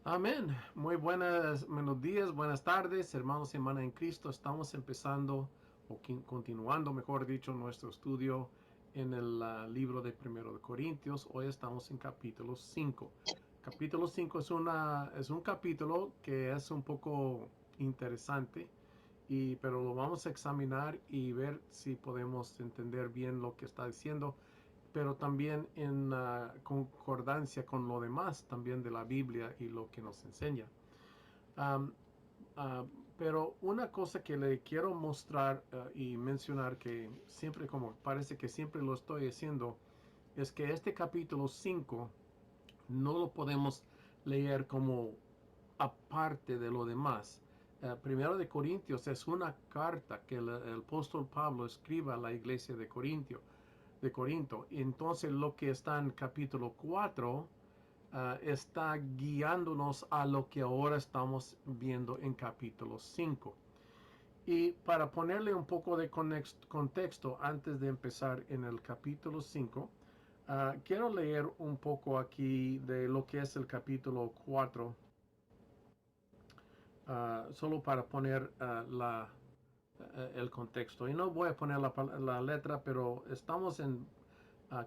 Amén. Muy buenos días, buenas tardes, hermanos y hermanas en Cristo. Estamos empezando o continuando, mejor dicho, nuestro estudio en el libro de Primero de Corintios. Hoy estamos en capítulo 5. Capítulo 5 es un capítulo que es un poco interesante, pero lo vamos a examinar y ver si podemos entender bien lo que está diciendo, pero también en concordancia con lo demás también de la Biblia y lo que nos enseña. Um, uh, pero una cosa que le quiero mostrar y mencionar, que siempre, como parece que siempre lo estoy haciendo, es que este capítulo 5 no lo podemos leer como aparte de lo demás. Primero de Corintios es una carta que el apóstol Pablo escribe a la iglesia de Corinto. Entonces lo que está en capítulo 4 está guiándonos a lo que ahora estamos viendo en capítulo 5. Y para ponerle un poco de contexto antes de empezar en el capítulo 5, quiero leer un poco aquí de lo que es el capítulo 4, solo para poner el contexto. Y no voy a poner la letra, pero estamos en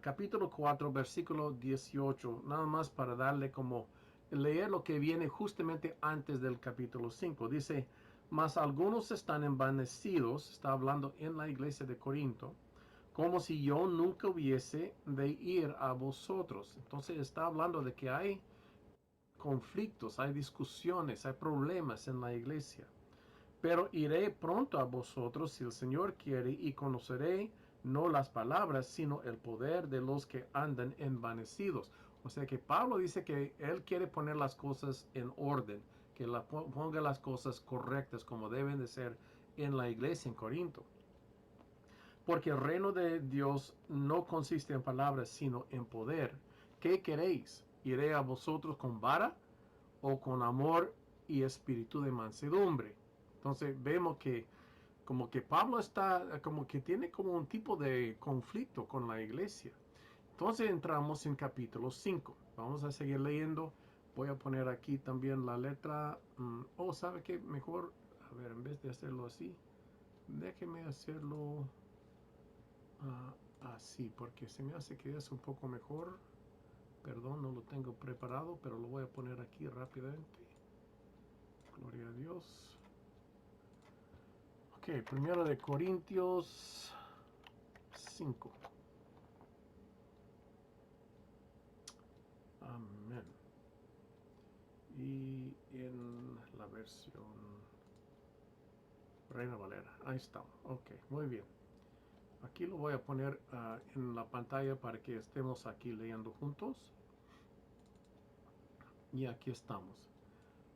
capítulo 4, versículo 18, nada más para darle como leer lo que viene justamente antes del capítulo 5. Dice, mas algunos están envanecidos, está hablando en la iglesia de Corinto, como si yo nunca hubiese de ir a vosotros. Entonces está hablando de que hay conflictos, hay discusiones, hay problemas en la iglesia. Pero iré pronto a vosotros si el Señor quiere y conoceré no las palabras, sino el poder de los que andan envanecidos. O sea que Pablo dice que él quiere poner las cosas en orden, que ponga las cosas correctas como deben de ser en la iglesia en Corinto. Porque el reino de Dios no consiste en palabras, sino en poder. ¿Qué queréis? ¿Iré a vosotros con vara o con amor y espíritu de mansedumbre? Entonces vemos que como que Pablo está, como que tiene como un tipo de conflicto con la iglesia. Entonces entramos en capítulo 5. Vamos a seguir leyendo. Voy a poner aquí también la letra. ¿Sabe qué? Mejor, a ver, en vez de hacerlo así, déjeme hacerlo así, porque se me hace que es un poco mejor. Perdón, no lo tengo preparado, pero lo voy a poner aquí rápidamente. Gloria a Dios. Ok, primero de Corintios 5. Amén. Y en la versión Reina Valera. Ahí está. Ok, muy bien. Aquí lo voy a poner en la pantalla para que estemos aquí leyendo juntos. Y aquí estamos.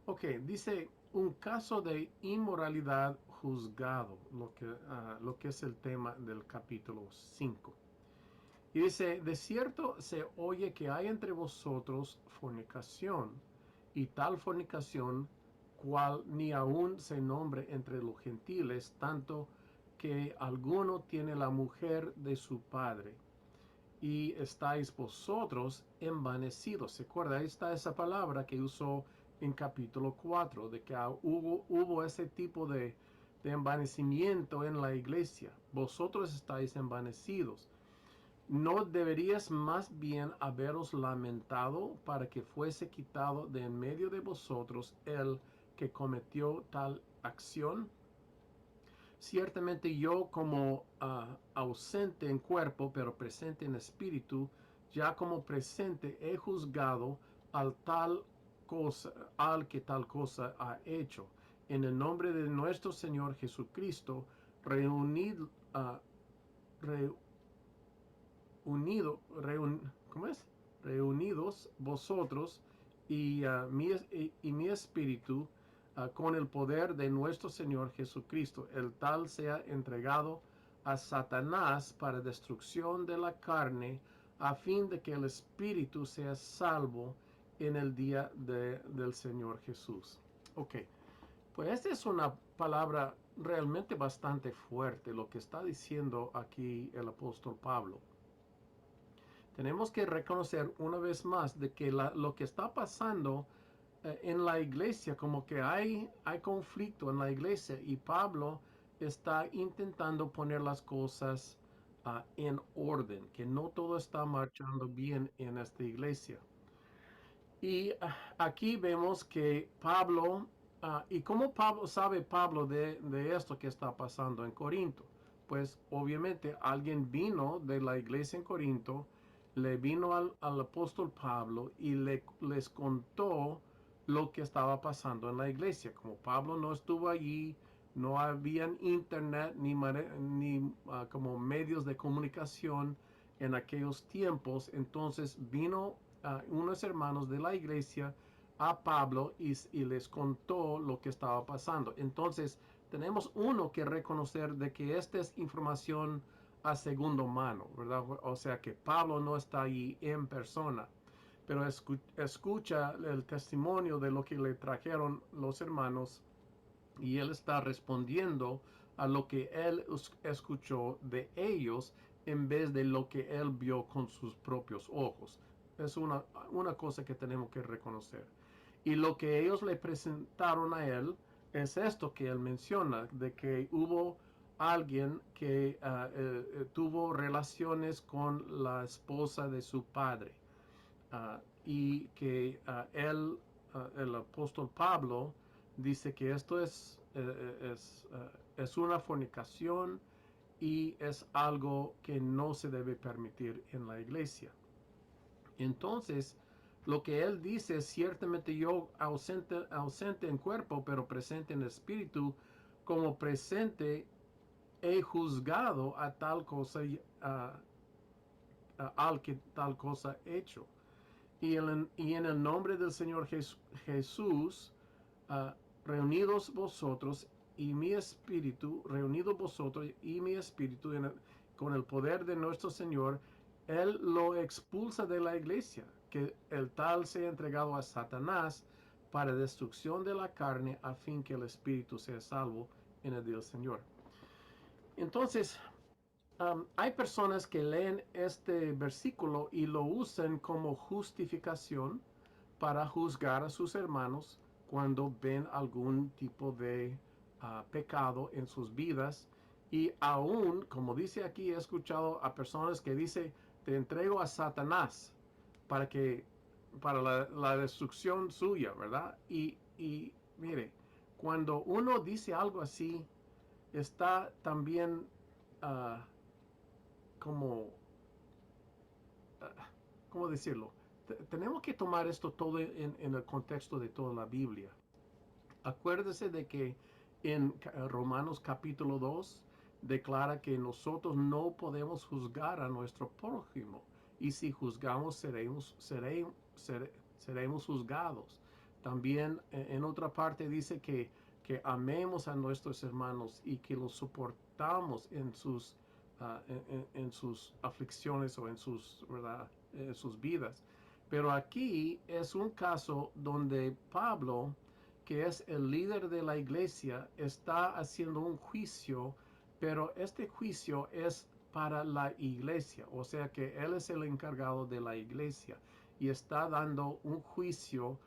Ok, dice un caso de inmoralidad juzgado, lo que es el tema del capítulo 5. Y dice, de cierto se oye que hay entre vosotros fornicación, y tal fornicación cual ni aun se nombre entre los gentiles, tanto que alguno tiene la mujer de su padre. Y estáis vosotros envanecidos. ¿Se acuerda? Ahí está esa palabra que usó en capítulo 4, de que hubo ese tipo de envanecimiento en la iglesia. Vosotros estáis envanecidos. ¿No deberías más bien haberos lamentado para que fuese quitado de en medio de vosotros el que cometió tal acción? Ciertamente yo como ausente en cuerpo, pero presente en espíritu, ya como presente he juzgado al que tal cosa ha hecho. En el nombre de nuestro Señor Jesucristo, reunid, uh, re, unido, ¿cómo es? Reunidos vosotros y mi espíritu con el poder de nuestro Señor Jesucristo, el tal sea entregado a Satanás para destrucción de la carne, a fin de que el espíritu sea salvo en el día del Señor Jesús. Ok, pues esta es una palabra realmente bastante fuerte, lo que está diciendo aquí el apóstol Pablo. Tenemos que reconocer una vez más de que lo que está pasando en la iglesia, como que hay conflicto en la iglesia y Pablo está intentando poner las cosas en orden, que no todo está marchando bien en esta iglesia. Y aquí vemos que Pablo, ¿y cómo Pablo sabe Pablo de esto que está pasando en Corinto? Pues obviamente alguien vino de la iglesia en Corinto, le vino al apóstol Pablo y les contó lo que estaba pasando en la iglesia. Como Pablo no estuvo allí, no había internet ni como medios de comunicación en aquellos tiempos, entonces vino unos hermanos de la iglesia a Pablo y les contó lo que estaba pasando. Entonces, tenemos uno que reconocer de que esta es información a segundo mano, ¿verdad? O sea que Pablo no está ahí en persona, pero escucha el testimonio de lo que le trajeron los hermanos y él está respondiendo a lo que él escuchó de ellos en vez de lo que él vio con sus propios ojos. Es una cosa que tenemos que reconocer. Y lo que ellos le presentaron a él es esto que él menciona, de que hubo alguien que tuvo relaciones con la esposa de su padre y que el apóstol Pablo, dice que esto es una fornicación y es algo que no se debe permitir en la iglesia. Entonces, lo que él dice es ciertamente yo ausente en cuerpo, pero presente en espíritu, como presente he juzgado a tal cosa, al que tal cosa hecho. Y en el nombre del Señor Jesús, uh, reunidos vosotros y mi espíritu, reunidos vosotros y mi espíritu con el poder de nuestro Señor, Él lo expulsa de la iglesia, que el tal sea entregado a Satanás para destrucción de la carne, a fin que el espíritu sea salvo en el día del Señor. Entonces, hay personas que leen este versículo y lo usan como justificación para juzgar a sus hermanos cuando ven algún tipo de pecado en sus vidas. Y aún, como dice aquí, he escuchado a personas que dicen, te entrego a Satanás para que para la destrucción suya, ¿verdad? Y mire, cuando uno dice algo así, está también uh, como, ¿cómo decirlo? Tenemos que tomar esto todo en el contexto de toda la Biblia. Acuérdese de que en Romanos capítulo 2 declara que nosotros no podemos juzgar a nuestro prójimo y si juzgamos seremos juzgados. También en otra parte dice que amemos a nuestros hermanos y que los soportamos en sus aflicciones o ¿verdad? En sus vidas. Pero aquí es un caso donde Pablo, que es el líder de la iglesia, está haciendo un juicio, pero este juicio es para la iglesia, o sea que él es el encargado de la iglesia y está dando un juicio,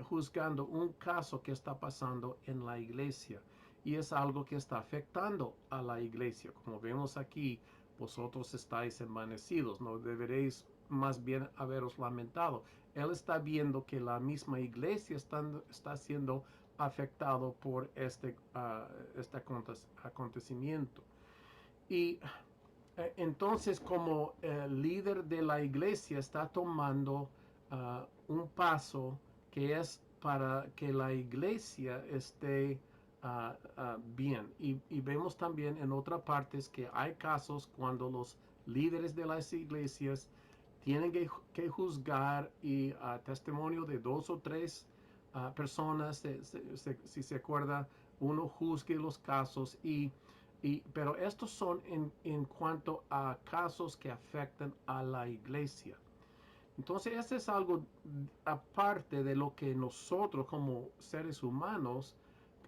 juzgando un caso que está pasando en la iglesia y es algo que está afectando a la iglesia. Como vemos aquí, vosotros estáis envanecidos, no deberéis más bien haberos lamentado. Él está viendo que la misma iglesia está siendo afectado por este acontecimiento. Y entonces como el líder de la iglesia está tomando un paso que es para que la iglesia esté bien. Y vemos también en otras partes que hay casos cuando los líderes de las iglesias tienen que juzgar y testimonio de dos o tres personas, si se acuerda, uno juzgue los casos pero estos son en cuanto a casos que afectan a la iglesia. Entonces, este es algo aparte de lo que nosotros como seres humanos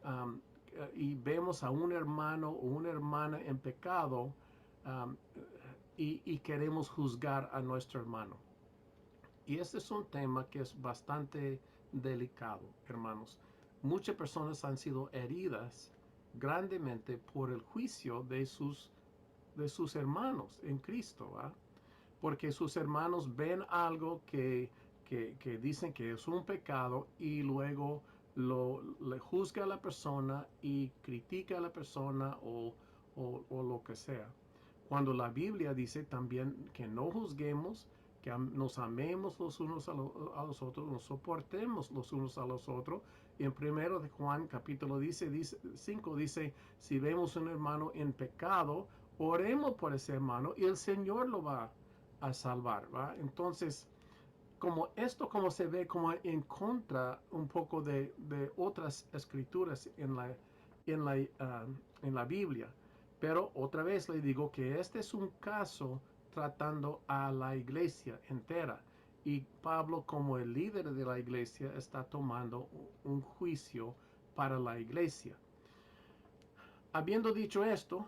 um, y vemos a un hermano o una hermana en pecado um, y queremos juzgar a nuestro hermano. Y este es un tema que es bastante delicado, hermanos. Muchas personas han sido heridas grandemente por el juicio de sus hermanos en Cristo, ¿va? Porque sus hermanos ven algo que dicen que es un pecado y luego le juzga a la persona y critica a la persona o lo que sea. Cuando la Biblia dice también que no juzguemos, que nos amemos los unos a los otros, nos soportemos los unos a los otros. Y en 1 de Juan capítulo 5 dice, si vemos un hermano en pecado, oremos por ese hermano y el Señor lo va a salvar, ¿va? Entonces, como se ve como en contra un poco de otras escrituras en la Biblia. Pero otra vez le digo que este es un caso tratando a la iglesia entera. Y Pablo, como el líder de la iglesia, está tomando un juicio para la iglesia. Habiendo dicho esto,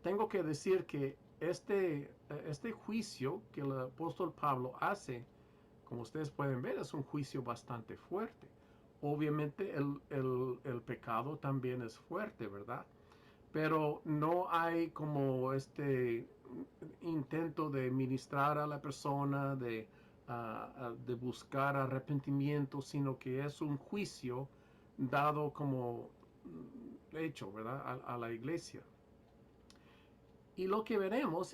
tengo que decir que este juicio que el apóstol Pablo hace, como ustedes pueden ver, es un juicio bastante fuerte. Obviamente el pecado también es fuerte, ¿verdad? Pero no hay como este intento de ministrar a la persona, de buscar arrepentimiento, sino que es un juicio dado como hecho, ¿verdad? A la iglesia. Y lo que veremos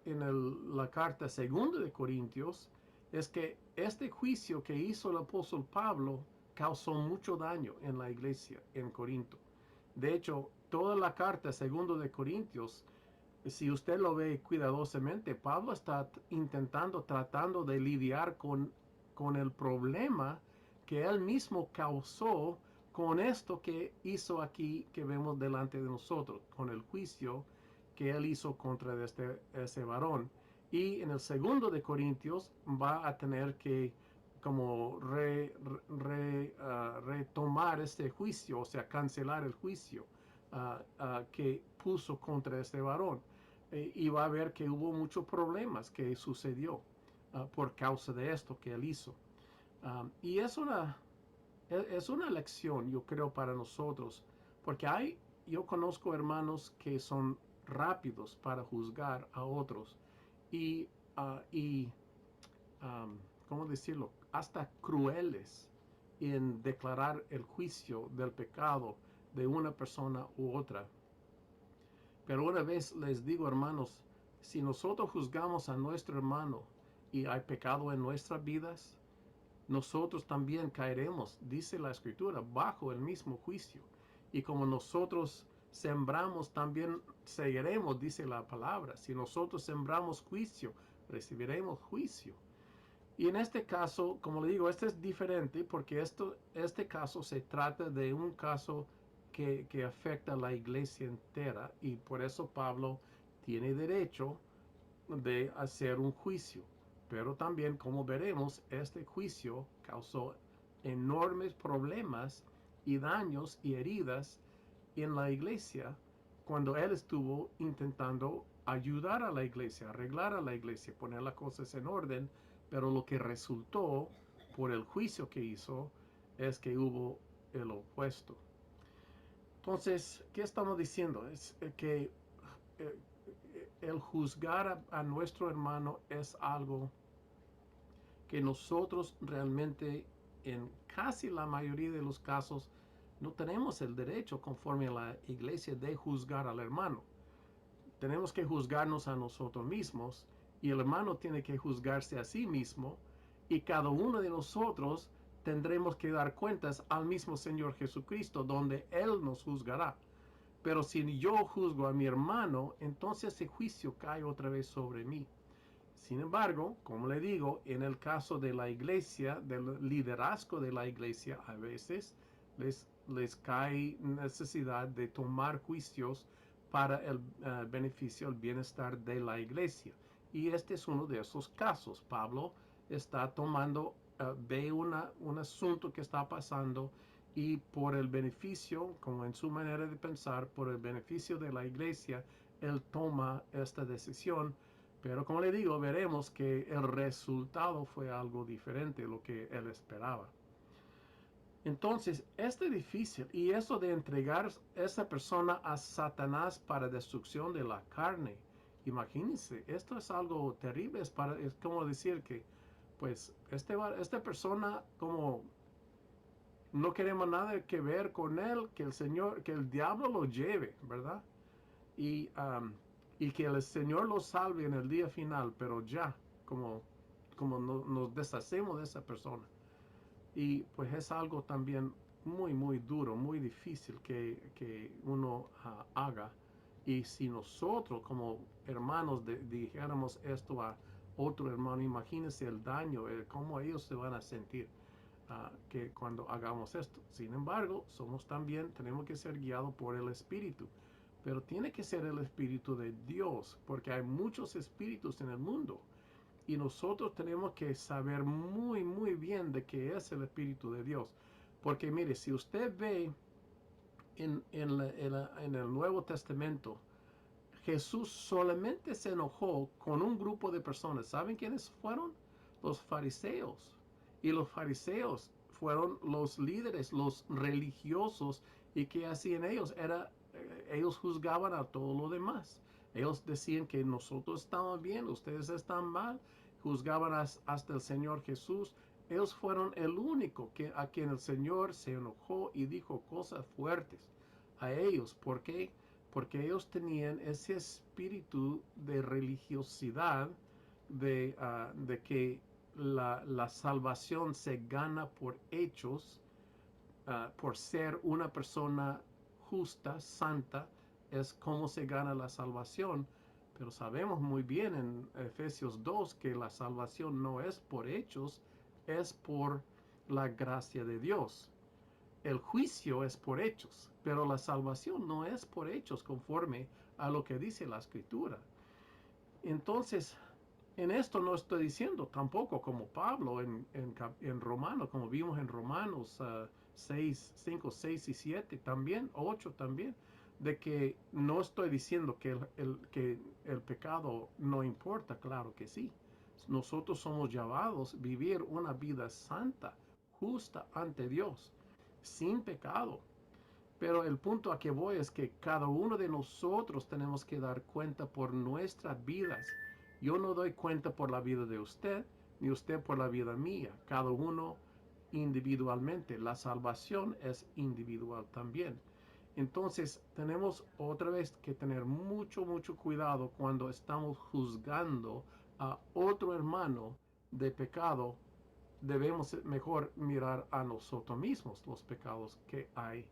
la carta segunda de Corintios es que este juicio que hizo el apóstol Pablo causó mucho daño en la iglesia en Corinto. De hecho, toda la carta segunda de Corintios, si usted lo ve cuidadosamente, Pablo está tratando de lidiar con el problema que él mismo causó con esto que hizo aquí, que vemos delante de nosotros, con el juicio que él hizo contra ese varón. Y en el segundo de Corintios va a tener que como retomar este juicio, o sea, cancelar el juicio que puso contra este varón. Y va a ver que hubo muchos problemas que sucedió por causa de esto que él hizo. Y es una lección, yo creo, para nosotros, porque yo conozco hermanos que son rápidos para juzgar a otros y, y ¿cómo decirlo? Hasta crueles en declarar el juicio del pecado de una persona u otra. Pero una vez les digo, hermanos, si nosotros juzgamos a nuestro hermano y hay pecado en nuestras vidas, nosotros también caeremos, dice la Escritura, bajo el mismo juicio. Y como nosotros sembramos, también seguiremos, dice la palabra. Si nosotros sembramos juicio, recibiremos juicio. Y en este caso, como le digo, este es diferente porque este caso se trata de un caso que afecta a la iglesia entera y por eso Pablo tiene derecho de hacer un juicio. Pero también, como veremos, este juicio causó enormes problemas y daños y heridas en la iglesia cuando él estuvo intentando ayudar a la iglesia, arreglar a la iglesia, poner las cosas en orden, pero lo que resultó por el juicio que hizo es que hubo el opuesto. Entonces, ¿qué estamos diciendo? Es que el juzgar a nuestro hermano es algo que nosotros realmente en casi la mayoría de los casos no tenemos el derecho conforme a la iglesia de juzgar al hermano. Tenemos que juzgarnos a nosotros mismos y el hermano tiene que juzgarse a sí mismo y cada uno de nosotros tendremos que dar cuentas al mismo Señor Jesucristo donde Él nos juzgará. Pero si yo juzgo a mi hermano, entonces ese juicio cae otra vez sobre mí. Sin embargo, como le digo, en el caso de la iglesia, del liderazgo de la iglesia, a veces les cae necesidad de tomar juicios para el beneficio, el bienestar de la iglesia. Y este es uno de esos casos. Pablo está tomando, ve un asunto que está pasando y por el beneficio, como en su manera de pensar, por el beneficio de la iglesia, él toma esta decisión. Pero como le digo, veremos que el resultado fue algo diferente de lo que él esperaba. Entonces, es difícil y eso de entregar esa persona a Satanás para destrucción de la carne, imagínense, esto es algo terrible, es como decir que, pues, esta persona como no queremos nada que ver con él, que el Señor, que el diablo lo lleve, ¿verdad? Y, y que el Señor lo salve en el día final, pero ya, como nos deshacemos de esa persona. Y pues es algo también muy, muy duro, muy difícil que uno haga. Y si nosotros como hermanos dijéramos esto a otro hermano, imagínense el daño, cómo ellos se van a sentir que cuando hagamos esto. Sin embargo, somos también, tenemos que ser guiados por el Espíritu. Pero tiene que ser el Espíritu de Dios, porque hay muchos espíritus en el mundo. Y nosotros tenemos que saber muy, muy bien de qué es el Espíritu de Dios. Porque mire, si usted ve en el Nuevo Testamento, Jesús solamente se enojó con un grupo de personas. ¿Saben quiénes fueron? Los fariseos. Y los fariseos fueron los líderes, los religiosos. ¿Y qué hacían ellos? Ellos juzgaban a todo lo demás. Ellos decían que nosotros estamos bien, ustedes están mal. Juzgaban hasta el Señor Jesús. Ellos fueron el único a quien el Señor se enojó y dijo cosas fuertes a ellos. ¿Por qué? Porque ellos tenían ese espíritu de religiosidad, de que la salvación se gana por hechos, por ser una persona justa, santa, es como se gana la salvación. Pero sabemos muy bien en Efesios 2 que la salvación no es por hechos, es por la gracia de Dios. El juicio es por hechos, pero la salvación no es por hechos conforme a lo que dice la escritura. Entonces, en esto no estoy diciendo tampoco como Pablo en Romanos, como vimos en Romanos 6, 5, 6 y 7, también 8 también, de que no estoy diciendo que el pecado no importa, claro que sí. Nosotros somos llamados a vivir una vida santa, justa ante Dios, sin pecado. Pero el punto a que voy es que cada uno de nosotros tenemos que dar cuenta por nuestras vidas. Yo no doy cuenta por la vida de usted, ni usted por la vida mía. Cada uno individualmente. La salvación es individual también. Entonces tenemos otra vez que tener mucho, mucho cuidado cuando estamos juzgando a otro hermano de pecado. Debemos mejor mirar a nosotros mismos los pecados que hay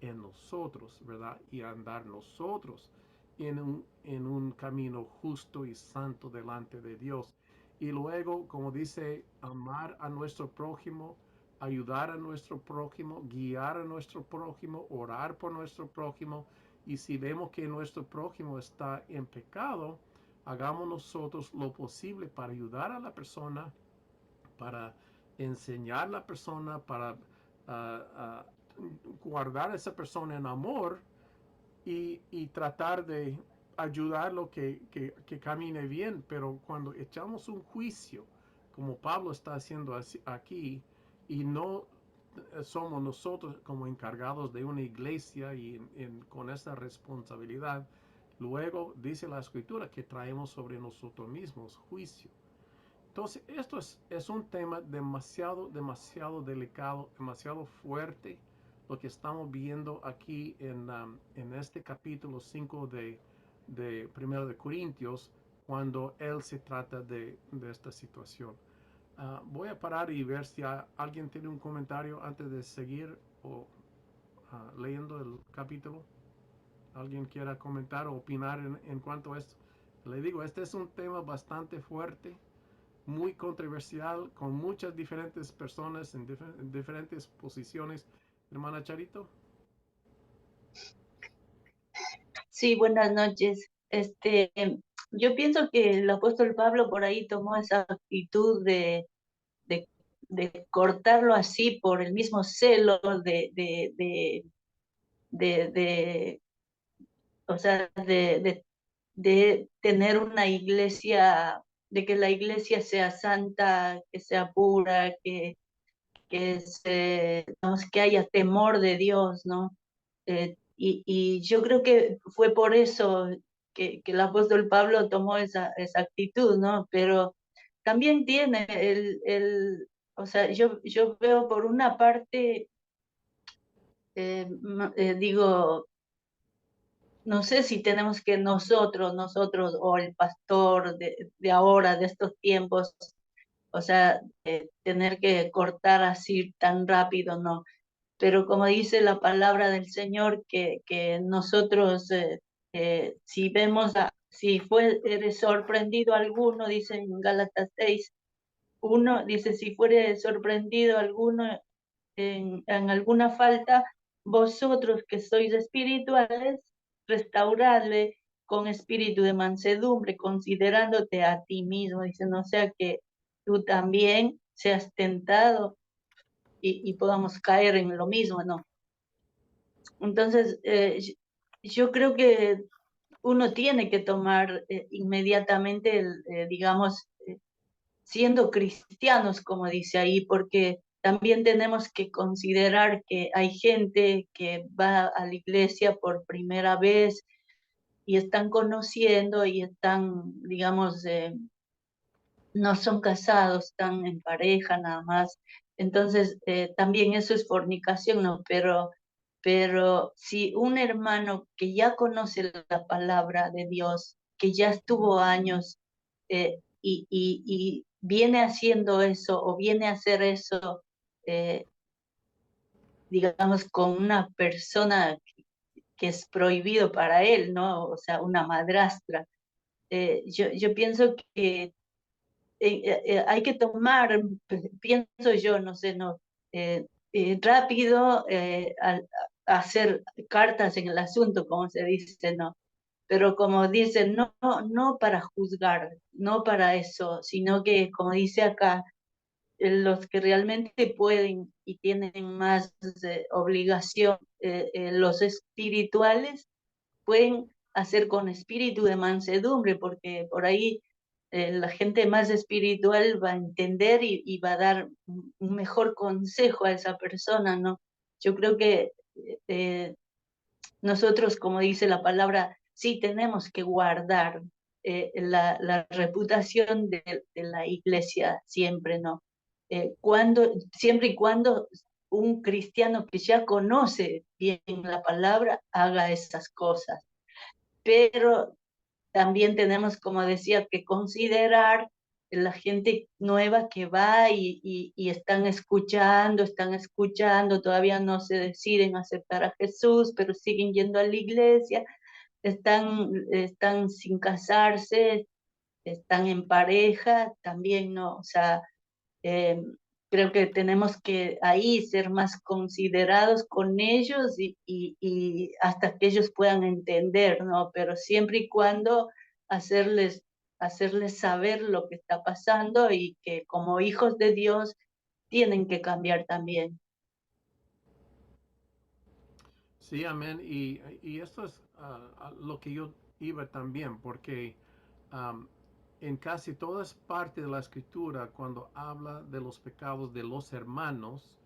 en nosotros, ¿verdad? Y andar nosotros en un camino justo y santo delante de Dios. Y luego, como dice, amar a nuestro prójimo, ayudar a nuestro prójimo, guiar a nuestro prójimo, orar por nuestro prójimo. Y si vemos que nuestro prójimo está en pecado, hagamos nosotros lo posible para ayudar a la persona, para enseñar a la persona, para guardar a esa persona en amor y tratar de ayudarlo que camine bien. Pero cuando echamos un juicio, como Pablo está haciendo aquí, y no somos nosotros como encargados de una iglesia y con esa responsabilidad, luego dice la escritura que traemos sobre nosotros mismos juicio. Entonces, esto es un tema demasiado, demasiado delicado, demasiado fuerte, lo que estamos viendo aquí en este capítulo 5 de 1 de Corintios, cuando él se trata de esta situación. Voy a parar y ver si alguien tiene un comentario antes de seguir o leyendo el capítulo. ¿Alguien quiera comentar o opinar en cuanto a esto? Le digo, este es un tema bastante fuerte, muy controversial, con muchas diferentes personas en diferentes posiciones. Hermana Charito. Sí, buenas noches. Yo pienso que el apóstol Pablo por ahí tomó esa actitud de, de cortarlo así por el mismo celo de, o sea, de tener una iglesia, de que la iglesia sea santa, que sea pura, digamos, que haya temor de Dios, ¿no? Y yo creo que fue por eso que el apóstol Pablo tomó esa actitud, ¿no? Pero también tiene o sea, yo veo por una parte, digo, no sé si tenemos que nosotros o el pastor de ahora, de estos tiempos, o sea, tener que cortar así tan rápido, ¿no? Pero como dice la palabra del Señor, que nosotros, si vemos, si eres sorprendido alguno, dice en Gálatas 6:1, dice, si fuere sorprendido alguno en alguna falta, vosotros que sois espirituales, restauradle con espíritu de mansedumbre, considerándote a ti mismo, dice, no sea que tú también seas tentado y podamos caer en lo mismo, ¿no? Entonces, yo creo que uno tiene que tomar inmediatamente, digamos, siendo cristianos, como dice ahí, porque también tenemos que considerar que hay gente que va a la iglesia por primera vez y están conociendo y están, digamos, no son casados, están en pareja nada más. Entonces, también eso es fornicación, ¿no? Pero si un hermano que ya conoce la palabra de Dios, que ya estuvo años y viene haciendo eso o viene a hacer eso, eh, digamos, con una persona que es prohibido para él, ¿no? O sea, una madrastra. Yo pienso que hay que tomar, pienso yo, no sé, no, rápido hacer cartas en el asunto, como se dice, ¿no? Pero como dicen, no, no para juzgar, no para eso, sino que, como dice acá, los que realmente pueden y tienen más obligación, los espirituales, pueden hacer con espíritu de mansedumbre, porque por ahí la gente más espiritual va a entender y va a dar un mejor consejo a esa persona, ¿no? Yo creo que eh, nosotros, como dice la palabra, sí tenemos que guardar la reputación de la iglesia siempre, ¿no? Siempre y cuando un cristiano que ya conoce bien la palabra haga esas cosas. Pero también tenemos, como decía, que considerar la gente nueva que va y están escuchando, todavía no se deciden aceptar a Jesús, pero siguen yendo a la iglesia, están sin casarse, están en pareja, también no, o sea, eh, creo que tenemos que ahí ser más considerados con ellos y hasta que ellos puedan entender, ¿no? Pero siempre y cuando hacerles, hacerles saber lo que está pasando y que como hijos de Dios tienen que cambiar también. Sí, amén. Y esto es lo que yo iba también, porque am, en casi todas partes de la escritura, cuando habla de los pecados de los hermanos,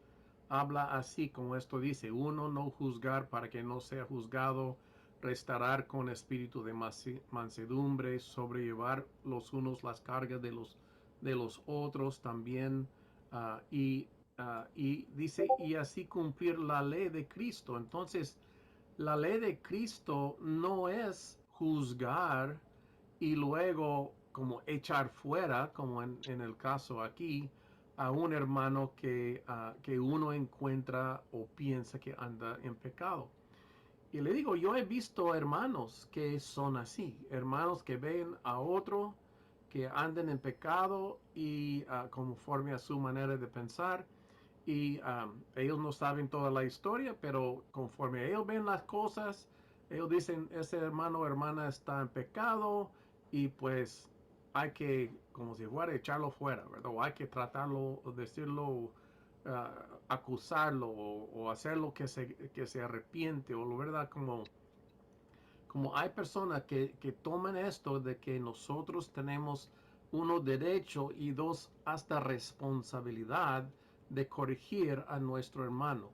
habla así como esto dice, uno no juzgar para que no sea juzgado, restaurar con espíritu de mansedumbre, sobrellevar los unos las cargas de los otros también, y y dice, y así cumplir la ley de Cristo. Entonces, la ley de Cristo no es juzgar y luego como echar fuera, como en el caso aquí, a un hermano que uno encuentra o piensa que anda en pecado. Y le digo, yo he visto hermanos que son así, hermanos que ven a otro que anden en pecado y conforme a su manera de pensar y ellos no saben toda la historia, pero conforme ellos ven las cosas, ellos dicen, ese hermano o hermana está en pecado y pues hay que, como si fuera, echarlo fuera, ¿verdad? O hay que tratarlo, decirlo, acusarlo o hacerlo que se arrepiente, o verdad, como hay personas que toman esto de que nosotros tenemos uno derecho y dos hasta responsabilidad de corregir a nuestro hermano.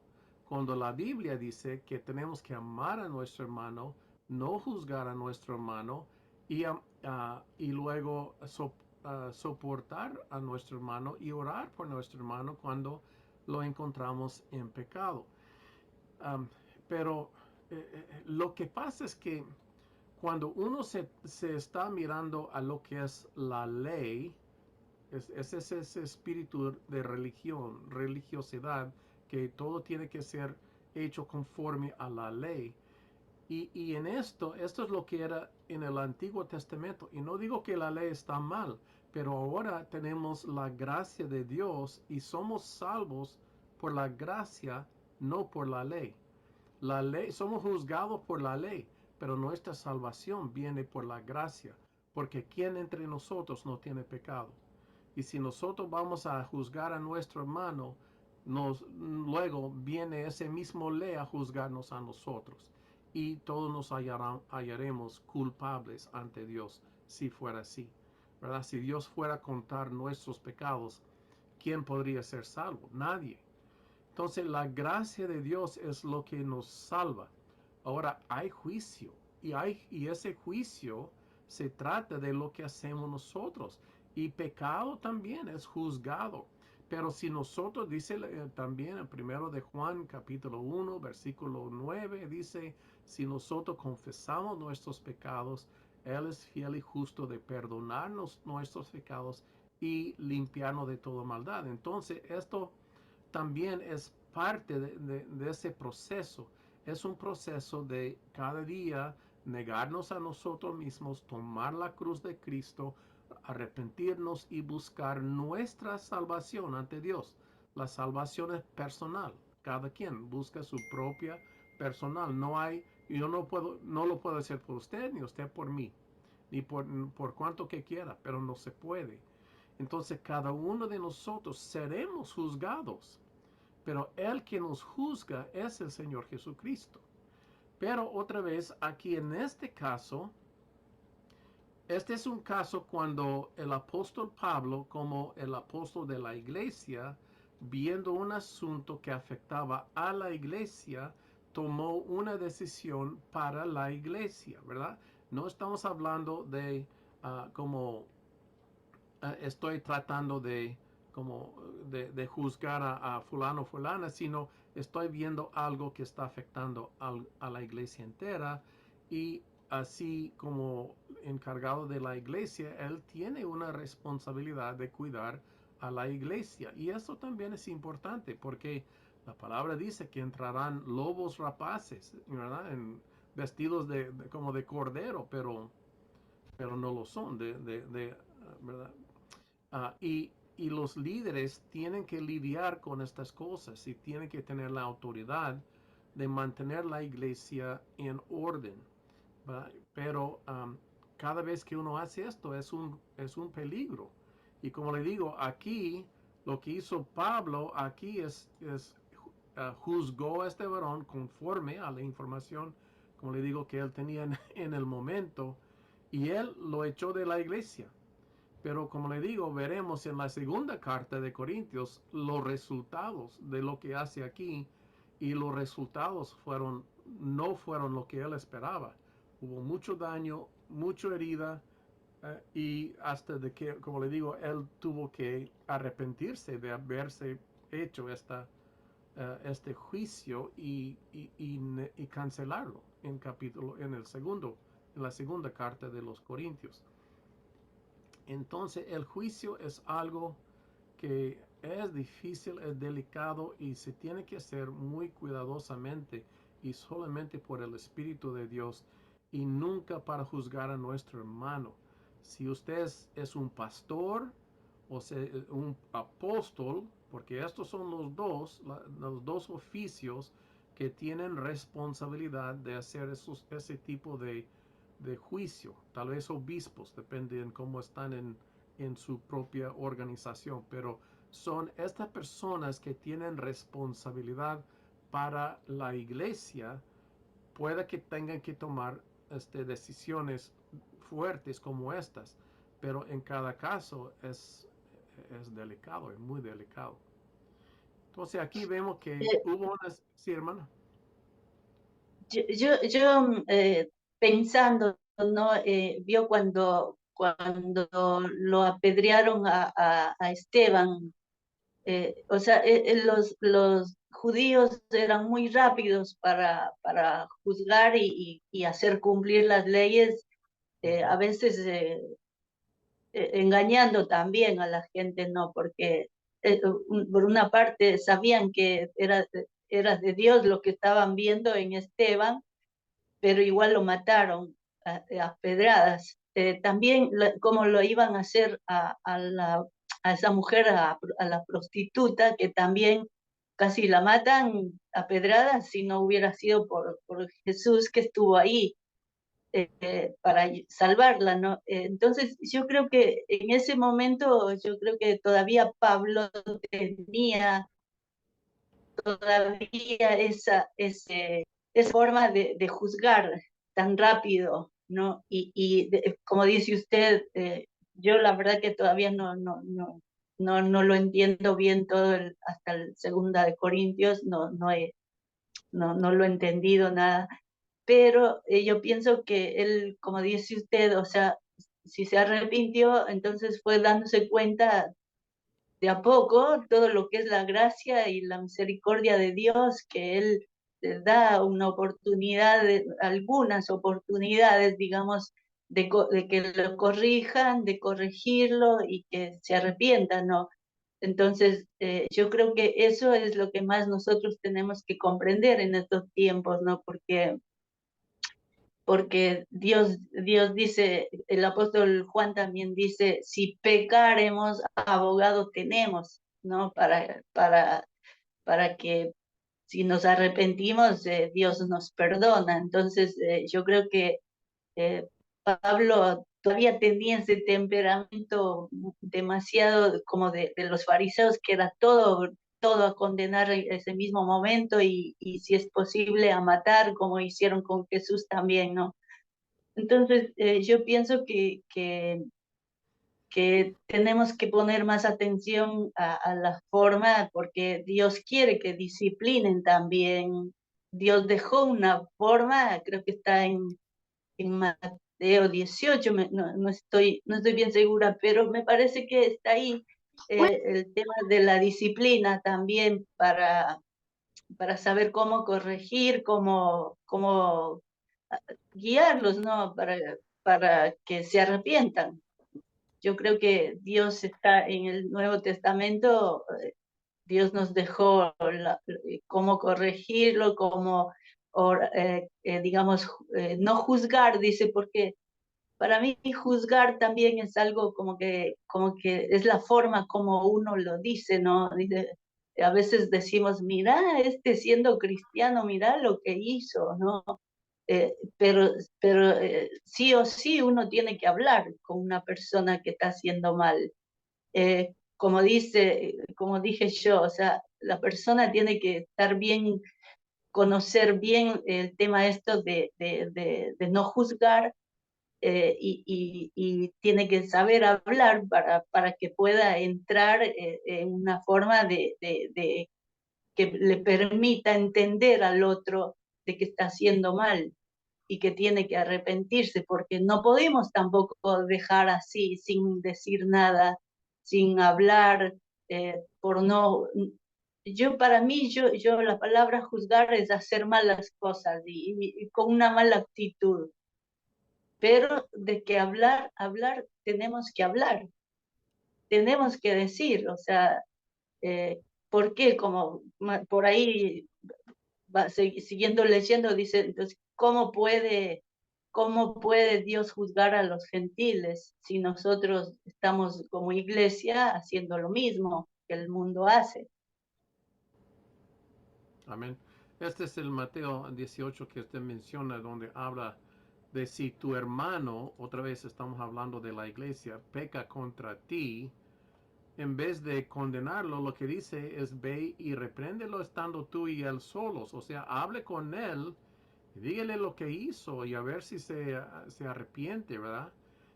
Cuando la Biblia dice que tenemos que amar a nuestro hermano, no juzgar a nuestro hermano y luego soportar a nuestro hermano y orar por nuestro hermano cuando lo encontramos en pecado. Um, pero lo que pasa es que cuando uno se está mirando a lo que es la ley, es ese espíritu de religión, religiosidad, que todo tiene que ser hecho conforme a la ley. Y en esto es lo que era en el Antiguo Testamento. Y no digo que la ley está mal, pero ahora tenemos la gracia de Dios y somos salvos por la gracia, no por la ley. La ley, somos juzgados por la ley, pero nuestra salvación viene por la gracia, porque ¿quién entre nosotros no tiene pecado? Y si nosotros vamos a juzgar a nuestro hermano, luego viene ese mismo ley a juzgarnos a nosotros. Y todos nos hallaremos culpables ante Dios si fuera así. ¿Verdad? Si Dios fuera a contar nuestros pecados, ¿quién podría ser salvo? Nadie. Entonces la gracia de Dios es lo que nos salva. Ahora hay juicio y ese juicio se trata de lo que hacemos nosotros. Y pecado también es juzgado. Pero si nosotros, dice también en primero de Juan capítulo 1 versículo 9, dice, si nosotros confesamos nuestros pecados, Él es fiel y justo de perdonarnos nuestros pecados y limpiarnos de toda maldad. Entonces esto también es parte de ese proceso. Es un proceso de cada día negarnos a nosotros mismos, tomar la cruz de Cristo, arrepentirnos y buscar nuestra salvación ante Dios. La salvación es personal. Cada quien busca su propia personal. No hay, yo no lo puedo hacer por usted, ni usted por mí, ni por cuanto que quiera, pero no se puede. Entonces cada uno de nosotros seremos juzgados, pero el que nos juzga es el Señor Jesucristo. Pero otra vez, aquí en este caso, este es un caso cuando el apóstol Pablo, como el apóstol de la iglesia, viendo un asunto que afectaba a la iglesia, tomó una decisión para la iglesia, ¿verdad? No estamos hablando de como estoy tratando de como de juzgar a fulano o fulana, sino estoy viendo algo que está afectando a la iglesia entera y así como encargado de la iglesia, él tiene una responsabilidad de cuidar a la iglesia. Y eso también es importante porque la palabra dice que entrarán lobos rapaces, ¿verdad? Vestidos como de cordero, pero no lo son, ¿verdad? Y los líderes tienen que lidiar con estas cosas y tienen que tener la autoridad de mantener la iglesia en orden. ¿Verdad? Pero cada vez que uno hace esto es un peligro. Y como le digo, aquí lo que hizo Pablo aquí juzgó a este varón conforme a la información, como le digo, que él tenía en el momento, y él lo echó de la iglesia. Pero como le digo, veremos en la segunda carta de Corintios los resultados de lo que hace aquí, y los resultados no fueron lo que él esperaba. Hubo mucho daño, mucha herida, y hasta de que, como le digo, él tuvo que arrepentirse de haberse hecho este juicio y cancelarlo en la segunda carta de los Corintios. Entonces el juicio es algo que es difícil, es delicado y se tiene que hacer muy cuidadosamente y solamente por el Espíritu de Dios y nunca para juzgar a nuestro hermano. Si usted es un pastor o un apóstol, porque estos son los dos oficios que tienen responsabilidad de hacer ese tipo de juicio. Tal vez obispos, depende en cómo están en su propia organización, pero son estas personas que tienen responsabilidad para la iglesia, puede que tengan que tomar decisiones fuertes como estas, pero en cada caso es delicado, es muy delicado. Entonces aquí vemos que Eh, hubo unas, sí, hermano. yo pensando, ¿no? Vio cuando lo apedrearon a Esteban. O sea, los judíos eran muy rápidos para juzgar y hacer cumplir las leyes, a veces engañando también a la gente, ¿no? Porque por una parte sabían que era de Dios lo que estaban viendo en Esteban, pero igual lo mataron a pedradas. También cómo lo iban a hacer a esa mujer, a la prostituta, que también casi la matan a pedradas si no hubiera sido por Jesús que estuvo ahí para salvarla, ¿no? Entonces yo creo que en ese momento, yo creo que todavía Pablo tenía todavía esa forma de juzgar tan rápido, ¿no? Como dice usted, yo la verdad que todavía no lo entiendo bien todo hasta el segunda de Corintios, no lo he entendido nada, pero yo pienso que él, como dice usted, o sea, si se arrepintió, entonces fue dándose cuenta de a poco todo lo que es la gracia y la misericordia de Dios, que Él les da una oportunidad, algunas oportunidades, digamos, de que lo corrijan, de corregirlo y que se arrepientan, ¿no? Entonces, yo creo que eso es lo que más nosotros tenemos que comprender en estos tiempos, ¿no? Porque Dios dice, el apóstol Juan también dice, si pecaremos, abogado tenemos, ¿no? Para que si nos arrepentimos, Dios nos perdona. Entonces, yo creo que eh, Pablo todavía tenía ese temperamento demasiado como de los fariseos, que era todo a condenar en ese mismo momento y si es posible a matar, como hicieron con Jesús también, ¿no? Entonces, yo pienso que tenemos que poner más atención a la forma, porque Dios quiere que disciplinen también. Dios dejó una forma, creo que está en Mateo 18, no estoy bien segura, pero me parece que está ahí el tema de la disciplina también para saber cómo corregir, cómo guiarlos, ¿no? Para que se arrepientan. Yo creo que Dios está en el Nuevo Testamento, Dios nos dejó cómo corregirlo, digamos, no juzgar, dice, porque para mí juzgar también es algo como que es la forma como uno lo dice, ¿no? Dice, a veces decimos, mira, siendo cristiano, mira lo que hizo, ¿no? Pero sí o sí uno tiene que hablar con una persona que está haciendo mal. Como dije yo, o sea, la persona tiene que estar bien, conocer bien el tema esto de no juzgar y tiene que saber hablar para que pueda entrar en una forma de que le permita entender al otro de que está haciendo mal y que tiene que arrepentirse, porque no podemos tampoco dejar así, sin decir nada, sin hablar, por no... Para mí, la palabra juzgar es hacer malas cosas y con una mala actitud, pero de que hablar, tenemos que decir, o sea, ¿por qué? Como por ahí siguiendo leyendo, dice, entonces, ¿cómo puede Dios juzgar a los gentiles si nosotros estamos como iglesia haciendo lo mismo que el mundo hace? Amén. Este es el Mateo 18 que usted menciona, donde habla de si tu hermano, otra vez estamos hablando de la iglesia, peca contra ti, en vez de condenarlo, lo que dice es ve y repréndelo estando tú y él solos. O sea, hable con él, dígale lo que hizo y a ver si se arrepiente, ¿verdad?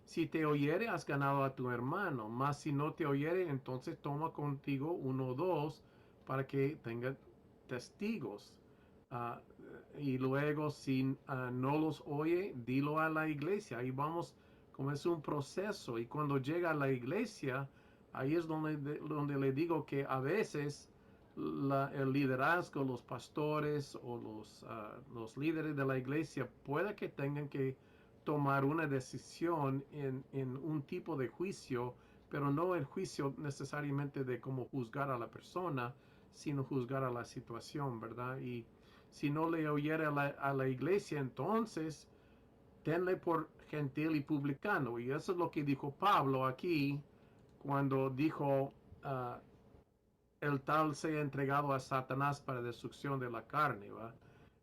Si te oyere, has ganado a tu hermano. Mas si no te oyere, entonces toma contigo uno o dos para que tenga testigos. Ah, y luego, si no los oye, dilo a la iglesia. Ahí vamos, como es un proceso. Y cuando llega a la iglesia, ahí es donde le digo que a veces el liderazgo, los pastores o los líderes de la iglesia puede que tengan que tomar una decisión en un tipo de juicio, pero no el juicio necesariamente de cómo juzgar a la persona, sino juzgar a la situación, ¿verdad? Y si no le oyere a la iglesia, entonces tenle por gentil y publicano. Y eso es lo que dijo Pablo aquí cuando dijo, uh, el tal sea entregado a Satanás para destrucción de la carne, ¿va?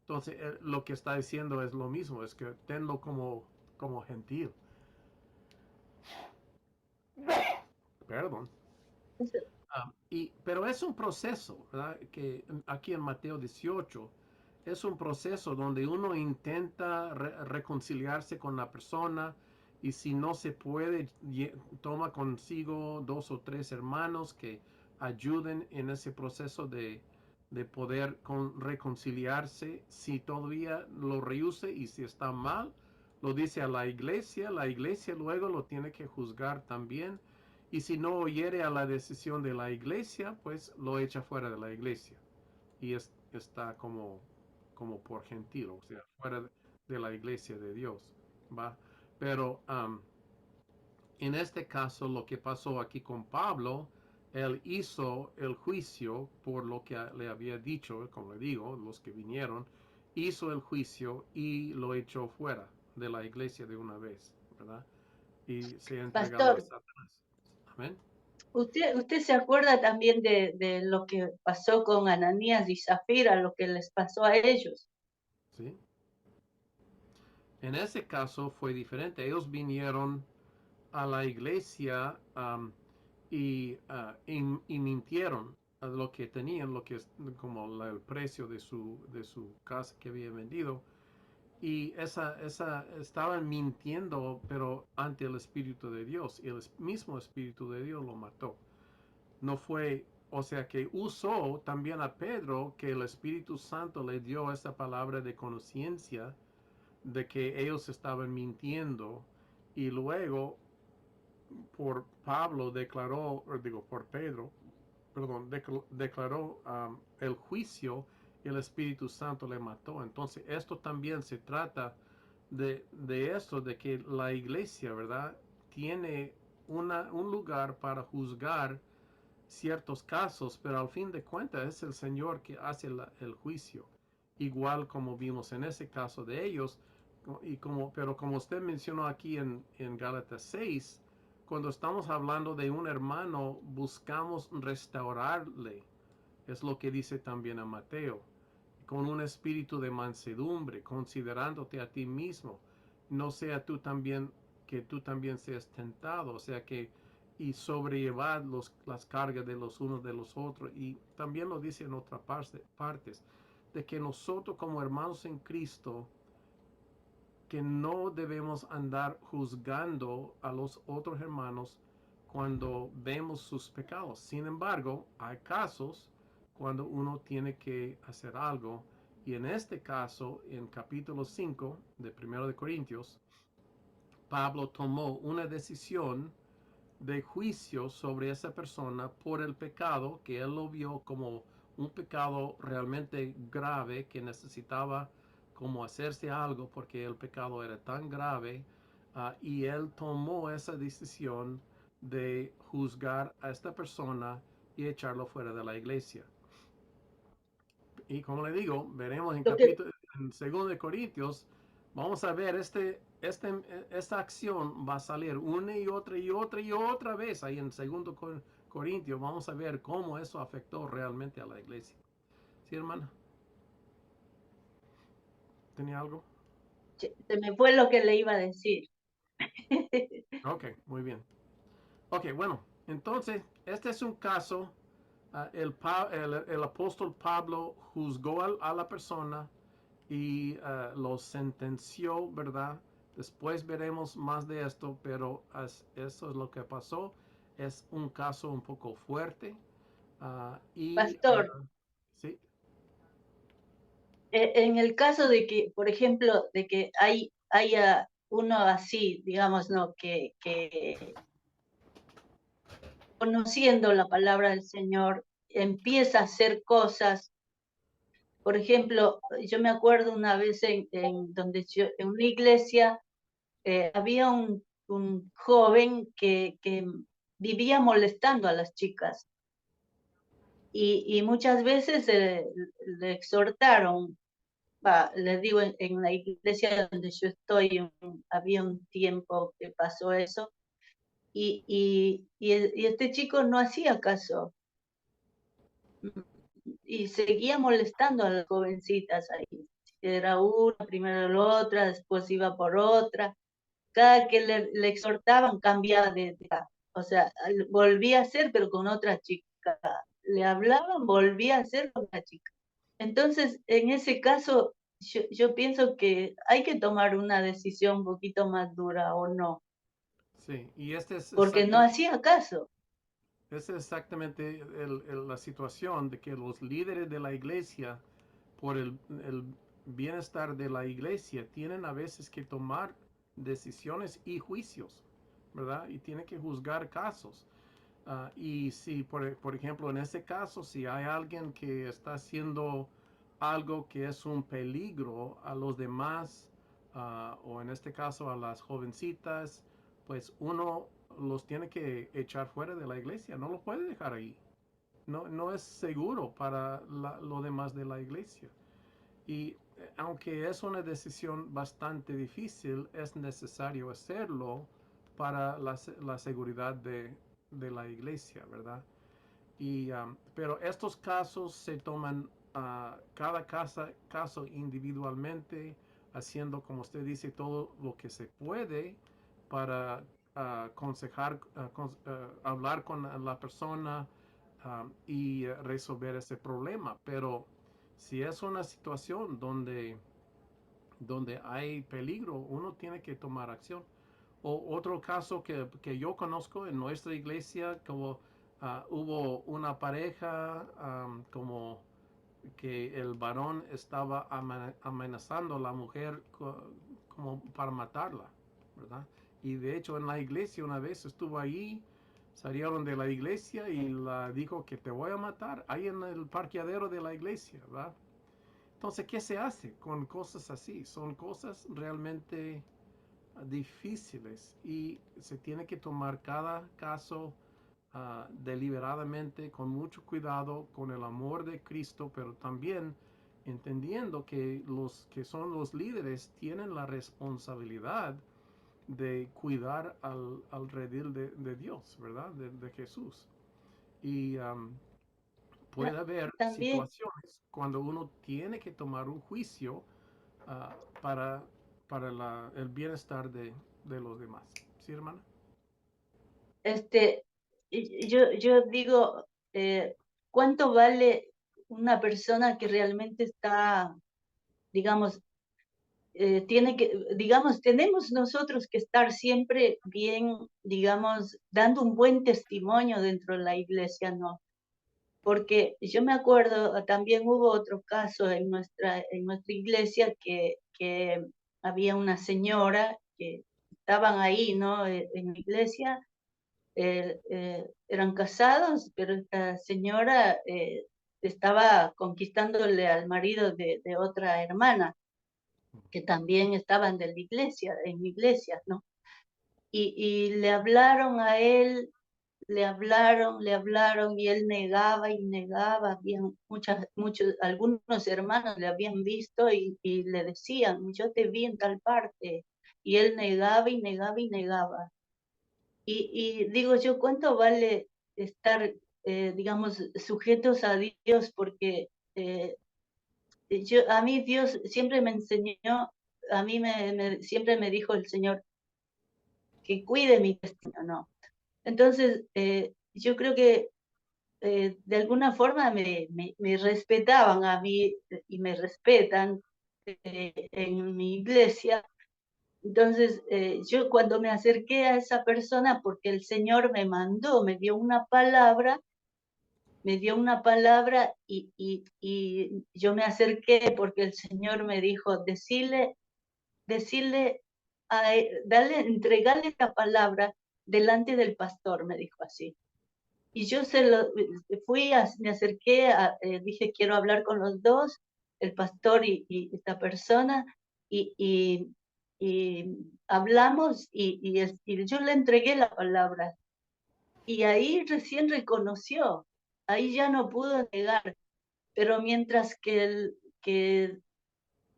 Entonces, lo que está diciendo es lo mismo, es que tenlo como gentil. Perdón. Pero es un proceso, ¿verdad? Que aquí en Mateo 18 es un proceso donde uno intenta reconciliarse con la persona y si no se puede, toma consigo 2 o 3 hermanos que ayuden en ese proceso de poder reconciliarse. Si todavía lo rehúse y si está mal, lo dice a la iglesia luego lo tiene que juzgar también y si no oyere a la decisión de la iglesia, pues lo echa fuera de la iglesia. Y está como por gentil, o sea, fuera de la iglesia de Dios. ¿Va? Pero en este caso, lo que pasó aquí con Pablo, él hizo el juicio por lo que le había dicho, como le digo, los que vinieron, hizo el juicio y lo echó fuera de la iglesia de una vez, ¿verdad? Y se ha entregado a Pastor, Satanás. Amén. ¿usted se acuerda también de lo que pasó con Ananías y Zafira, lo que les pasó a ellos? ¿Sí? En ese caso fue diferente. Ellos vinieron a la iglesia y mintieron a lo que tenían, lo que es como el precio de su casa que había vendido. Y estaban mintiendo, pero ante el Espíritu de Dios. Y el mismo Espíritu de Dios lo mató. No fue, o sea que usó también a Pedro, que el Espíritu Santo le dio esa palabra de conciencia de que ellos estaban mintiendo y luego por Pablo declaró, digo, por Pedro, perdón, declaró el juicio y el Espíritu Santo le mató. Entonces, esto también se trata de esto, de que la iglesia, ¿verdad? Tiene un lugar para juzgar ciertos casos, pero al fin de cuentas es el Señor que hace el juicio. Igual como vimos en ese caso de ellos, pero como usted mencionó aquí en Gálatas 6, cuando estamos hablando de un hermano, buscamos restaurarle. Es lo que dice también a Mateo. Con un espíritu de mansedumbre, considerándote a ti mismo. No sea tú también, que tú también seas tentado. O sea que, y sobrellevar las cargas de los unos de los otros. Y también lo dice en otras partes, de que nosotros como hermanos en Cristo, que no debemos andar juzgando a los otros hermanos cuando vemos sus pecados. Sin embargo, hay casos cuando uno tiene que hacer algo. Y en este caso, en capítulo 5 de 1 de Corintios, Pablo tomó una decisión de juicio sobre esa persona por el pecado que él lo vio como un pecado realmente grave que necesitaba como hacerse algo porque el pecado era tan grave y él tomó esa decisión de juzgar a esta persona y echarlo fuera de la iglesia. Y como le digo, veremos Lo que, en 2 de Corintios, vamos a ver esta acción va a salir una y otra vez ahí en 2 Corintios. Vamos a ver cómo eso afectó realmente a la iglesia. ¿Sí, hermana? ¿Tenía algo? se me fue lo que le iba a decir. Ok, muy bien. Ok, bueno, entonces, este es un caso. El apóstol Pablo juzgó a la persona y lo sentenció, ¿verdad? Después veremos más de esto, pero eso es lo que pasó. Es un caso un poco fuerte Y Pastor, sí, en el caso de que, por ejemplo, de que haya uno así, digamos, ¿no? Que conociendo la palabra del Señor empieza a hacer cosas. Por ejemplo, yo me acuerdo una vez donde en una iglesia había un joven que vivía molestando a las chicas y muchas veces le exhortaron. Les digo, en la iglesia donde yo estoy, había un tiempo que pasó eso y este chico no hacía caso y seguía molestando a las jovencitas ahí. Era una, primero la otra, después iba por otra. Cada que le exhortaban cambiaba o sea, volvía a ser, pero con otra chica. Le hablaban, volvía a ser con otra chica. Entonces, en ese caso, yo pienso que hay que tomar una decisión un poquito más dura o no, sí, y porque no hacía caso. es exactamente la situación de que los líderes de la iglesia, por el bienestar de la iglesia, tienen a veces que tomar decisiones y juicios, ¿verdad? Y tienen que juzgar casos. Y si, por ejemplo, en ese caso, si hay alguien que está haciendo algo que es un peligro a los demás, o en este caso a las jovencitas, pues uno los tiene que echar fuera de la iglesia, no lo puede dejar ahí. No, no es seguro para lo demás de la iglesia. Y aunque es una decisión bastante difícil, es necesario hacerlo para la seguridad de la iglesia, ¿verdad? Pero estos casos se toman cada caso individualmente, haciendo, como usted dice, todo lo que se puede para aconsejar, hablar con la persona y resolver ese problema. Pero si es una situación donde hay peligro, uno tiene que tomar acción. O otro caso que yo conozco en nuestra iglesia, como hubo una pareja, como que el varón estaba amenazando a la mujer como para matarla, ¿verdad? Y de hecho en la iglesia una vez estuvo ahí, salieron de la iglesia y la dijo que te voy a matar ahí en el parqueadero de la iglesia, ¿verdad? Entonces, ¿qué se hace con cosas así? Son cosas realmente difíciles y se tiene que tomar cada caso deliberadamente, con mucho cuidado, con el amor de Cristo, pero también entendiendo que los que son los líderes tienen la responsabilidad de cuidar al redil de Dios, ¿verdad? De Jesús. Y puede haber También, situaciones cuando uno tiene que tomar un juicio uh, para, para el bienestar de los demás. ¿Sí, hermana? yo digo, ¿cuánto vale una persona que realmente está, digamos, digamos, tenemos nosotros que estar siempre bien, digamos, dando un buen testimonio dentro de la iglesia, ¿no? Porque yo me acuerdo, también hubo otro caso en nuestra iglesia que había una señora que estaban ahí, ¿no? En la iglesia, eran casados, pero esta señora estaba conquistándole al marido de otra hermana que también estaban de la iglesia, en iglesias, ¿no? Y le hablaron a él, le hablaron y él negaba y negaba. Habían algunos hermanos le habían visto y le decían, yo te vi en tal parte. Y él negaba y negaba y negaba. Y digo yo, ¿cuánto vale estar, digamos, sujetos a Dios? Porque a mí Dios siempre me enseñó, a mí siempre me dijo el Señor que cuide mi destino, ¿no? Entonces, yo creo que de alguna forma me respetaban a mí y me respetan en mi iglesia. Entonces, yo cuando me acerqué a esa persona, porque el Señor me mandó, me dio una palabra, me dio una palabra y yo me acerqué porque el Señor me dijo, decirle, entregarle la palabra delante del pastor, me dijo así. Y yo me acerqué, dije, quiero hablar con los dos, el pastor y esta persona, y, y, y hablamos y yo le entregué la palabra. Y ahí recién reconoció, ahí ya no pudo negar, pero mientras que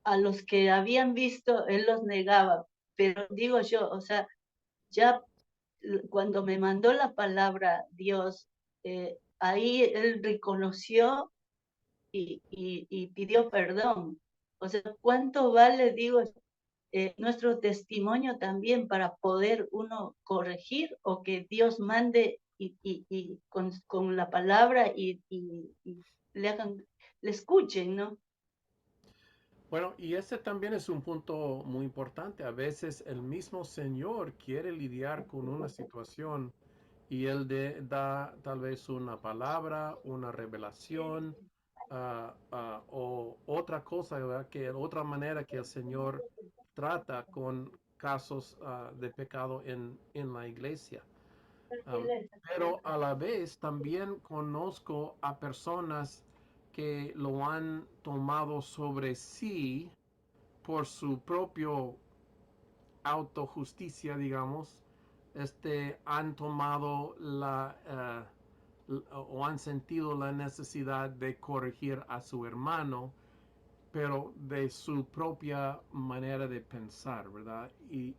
a los que habían visto, él los negaba. Pero digo yo, o sea, ya cuando me mandó la palabra Dios, ahí él reconoció y pidió perdón. O sea, ¿cuánto vale, digo, nuestro testimonio también para poder uno corregir o que Dios mande y con la palabra y le hagan, le escuchen, ¿no? Bueno, y ese también es un punto muy importante. A veces el mismo Señor quiere lidiar con una situación y Él da tal vez una palabra, una revelación o otra cosa, ¿verdad? Que otra manera que el Señor trata con casos de pecado en la iglesia. Um, pero a la vez también conozco a personas que lo han tomado sobre sí por su propio autojusticia, digamos, han tomado o han sentido la necesidad de corregir a su hermano, pero de su propia manera de pensar, ¿verdad? Y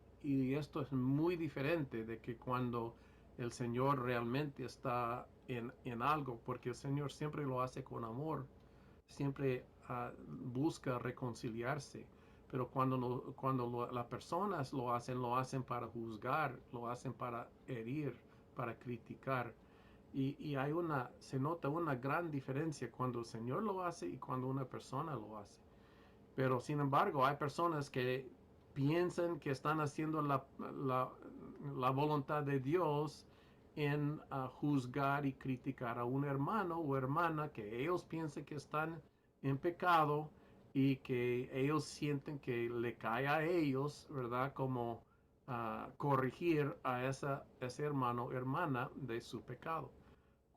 esto es muy diferente de que cuando el Señor realmente está en algo, porque el Señor siempre lo hace con amor, siempre busca reconciliarse. Pero cuando las personas lo hacen para juzgar, lo hacen para herir, para criticar. Y se nota una gran diferencia cuando el Señor lo hace y cuando una persona lo hace. Pero sin embargo, hay personas que piensan que están haciendo la voluntad de Dios en juzgar y criticar a un hermano o hermana que ellos piensan que están en pecado y que ellos sienten que le cae a ellos, ¿verdad? Como corregir a ese hermano o hermana de su pecado.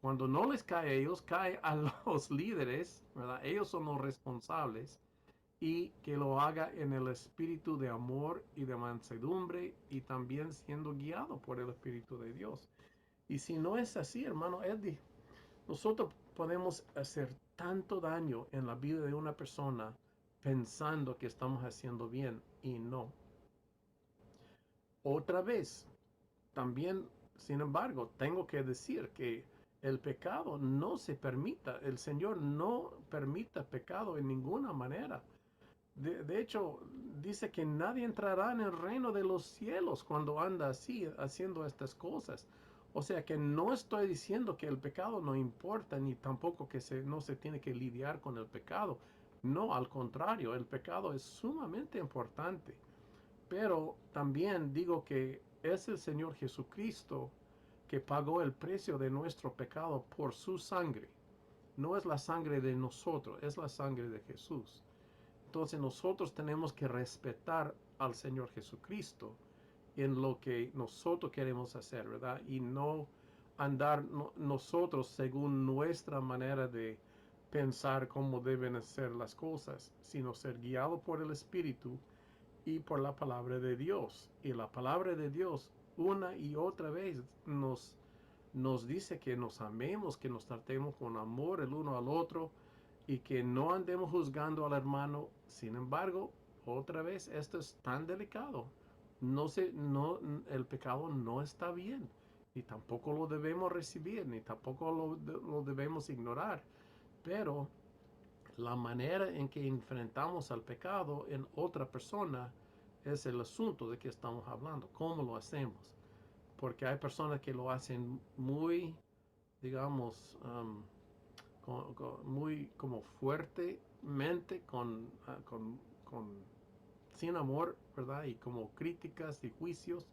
Cuando no les cae a ellos, cae a los líderes, ¿verdad? Ellos son los responsables y que lo haga en el espíritu de amor y de mansedumbre y también siendo guiado por el Espíritu de Dios. Y si no es así, hermano Eddie, nosotros podemos hacer tanto daño en la vida de una persona pensando que estamos haciendo bien y no. Otra vez, también, sin embargo, tengo que decir que el pecado no se permita, el Señor no permita pecado en ninguna manera. De hecho, dice que nadie entrará en el reino de los cielos cuando anda así, haciendo estas cosas. O sea que no estoy diciendo que el pecado no importa, ni tampoco que no se tiene que lidiar con el pecado. No, al contrario, el pecado es sumamente importante. Pero también digo que es el Señor Jesucristo que pagó el precio de nuestro pecado por su sangre. No es la sangre de nosotros, es la sangre de Jesús. Entonces nosotros tenemos que respetar al Señor Jesucristo en lo que nosotros queremos hacer, ¿verdad? Y no andar nosotros según nuestra manera de pensar cómo deben ser las cosas, sino ser guiado por el Espíritu y por la palabra de Dios. Y la palabra de Dios una y otra vez nos dice que nos amemos, que nos tratemos con amor el uno al otro y que no andemos juzgando al hermano. Sin embargo, otra vez, esto es tan delicado. No, el pecado no está bien y tampoco lo debemos recibir, ni tampoco lo debemos ignorar. Pero la manera en que enfrentamos al pecado en otra persona es el asunto de que estamos hablando, cómo lo hacemos. Porque hay personas que lo hacen muy, digamos, muy como fuertemente, con sin amor, ¿verdad? Y como críticas y juicios,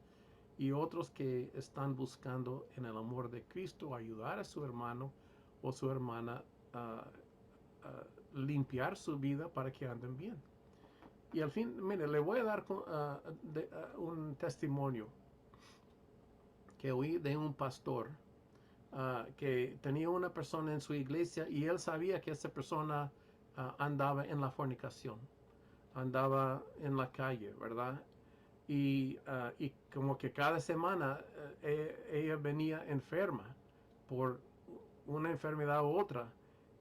y otros que están buscando en el amor de Cristo ayudar a su hermano o su hermana limpiar su vida para que anden bien. Y al fin, mire, le voy a dar un testimonio que oí de un pastor que tenía una persona en su iglesia y él sabía que esa persona andaba en la fornicación, andaba en la calle, ¿verdad? Y como que cada semana ella venía enferma por una enfermedad u otra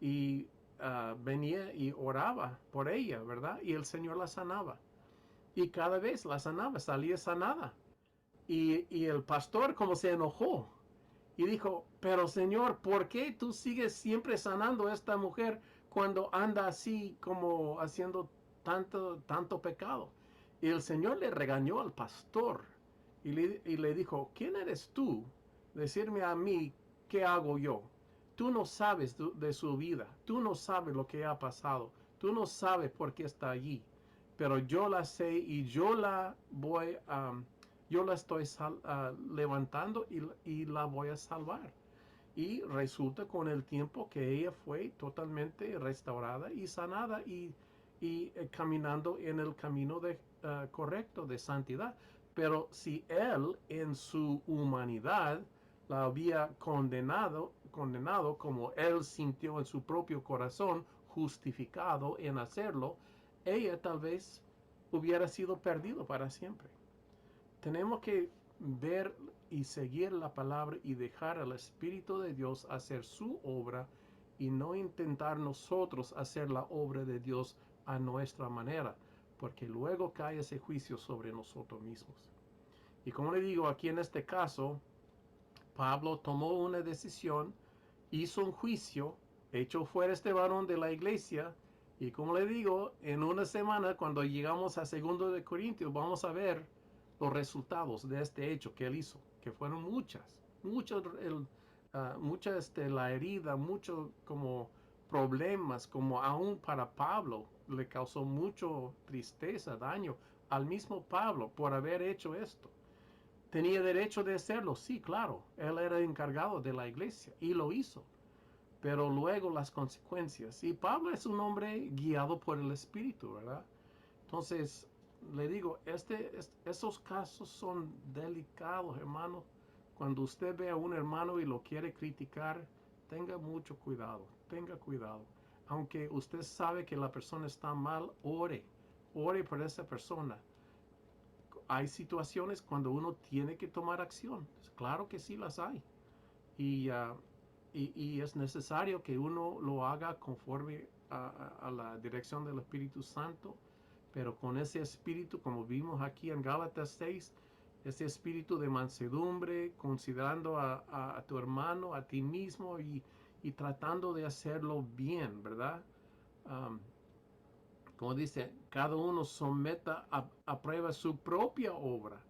y venía y oraba por ella, ¿verdad? Y el Señor la sanaba. Y cada vez la sanaba, salía sanada. Y el pastor como se enojó y dijo, pero Señor, ¿por qué tú sigues siempre sanando a esta mujer cuando anda así como haciendo tanto pecado? Y el Señor le regañó al pastor y le dijo, ¿quién eres tú? Decirme a mí qué hago yo. Tú no sabes de su vida, tú no sabes lo que ha pasado, tú no sabes por qué está allí, pero yo la sé y yo la estoy levantando y la voy a salvar. Y resulta con el tiempo que ella fue totalmente restaurada y sanada y caminando en el camino correcto de santidad. Pero si él en su humanidad la había condenado como él sintió en su propio corazón, justificado en hacerlo, ella tal vez hubiera sido perdido para siempre. Tenemos que ver y seguir la palabra y dejar al Espíritu de Dios hacer su obra y no intentar nosotros hacer la obra de Dios a nuestra manera, porque luego cae ese juicio sobre nosotros mismos. Y como le digo, aquí en este caso, Pablo tomó una decisión, hizo un juicio, echó fuera este varón de la iglesia, y como le digo, en una semana, cuando llegamos a 2 de Corintios, vamos a ver los resultados de este hecho que él hizo, que fueron muchas la herida, muchos como problemas, como aún para Pablo le causó mucho tristeza, daño al mismo Pablo por haber hecho esto. Tenía derecho de hacerlo, sí, claro, él era encargado de la iglesia y lo hizo, pero luego las consecuencias. Y Pablo es un hombre guiado por el Espíritu, ¿verdad? Entonces, le digo, esos casos son delicados, hermano. Cuando usted ve a un hermano y lo quiere criticar, tenga mucho cuidado, tenga cuidado. Aunque usted sabe que la persona está mal, ore por esa persona. Hay situaciones cuando uno tiene que tomar acción. Claro que sí las hay. Y, y es necesario que uno lo haga conforme a la dirección del Espíritu Santo, pero con ese espíritu, como vimos aquí en Gálatas 6, ese espíritu de mansedumbre, considerando a tu hermano, a ti mismo y tratando de hacerlo bien, ¿verdad? Um, como dice, cada uno someta a prueba su propia obra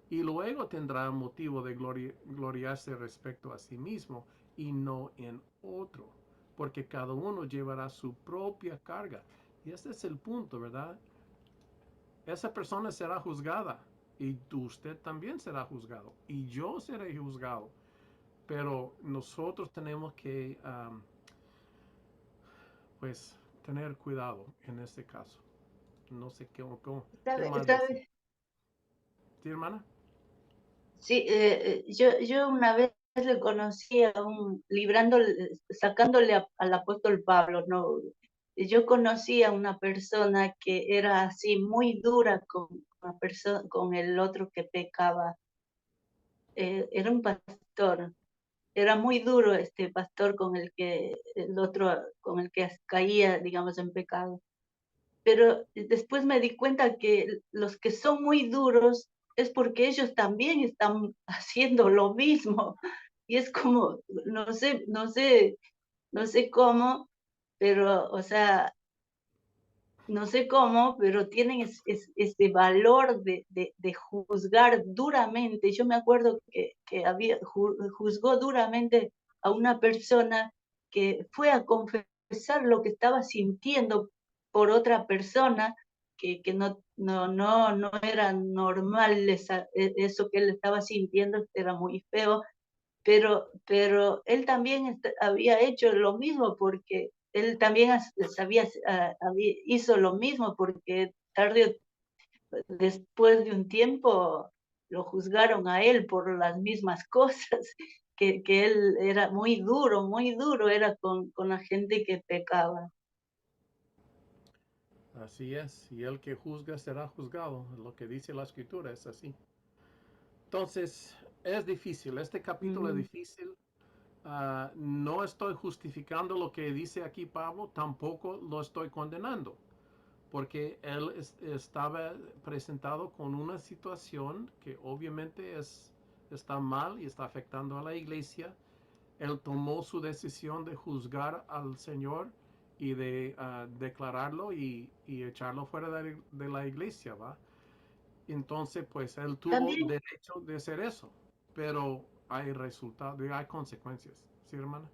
y luego tendrá motivo de gloriarse respecto a sí mismo y no en otro, porque cada uno llevará su propia carga. Y este es el punto, ¿verdad? Esa persona será juzgada y usted también será juzgado y yo seré juzgado, pero nosotros tenemos que pues tener cuidado en este caso. No sé qué más decir. ¿Sabe? ¿Sí, hermana? Sí, yo una vez le conocí a sacándole al apóstol Pablo, ¿no? Yo conocí a una persona que era así muy dura con el otro que pecaba. Era un pastor, era muy duro este pastor el otro con el que caía, digamos, en pecado. Pero después me di cuenta que los que son muy duros es porque ellos también están haciendo lo mismo. Y es como, no sé cómo, pero, o sea, no sé cómo, pero tienen ese valor de juzgar duramente. Yo me acuerdo que juzgó duramente a una persona que fue a confesar lo que estaba sintiendo por otra persona, que no era normal eso que él estaba sintiendo, era muy feo. pero él también había hecho lo mismo porque él también hizo lo mismo porque tarde después de un tiempo lo juzgaron a él por las mismas cosas, que él era muy duro era con la gente que pecaba. Así es, y el que juzga será juzgado. Lo que dice la escritura es así. Entonces, es difícil, este capítulo es Mm, difícil. No estoy justificando lo que dice aquí Pablo, tampoco lo estoy condenando, porque él estaba presentado con una situación que obviamente está mal y está afectando a la iglesia. Él tomó su decisión de juzgar al Señor y de declararlo y echarlo fuera de la iglesia, ¿va? Entonces, pues él tuvo También, derecho de hacer eso, pero hay resultados, hay consecuencias, ¿sí, hermana?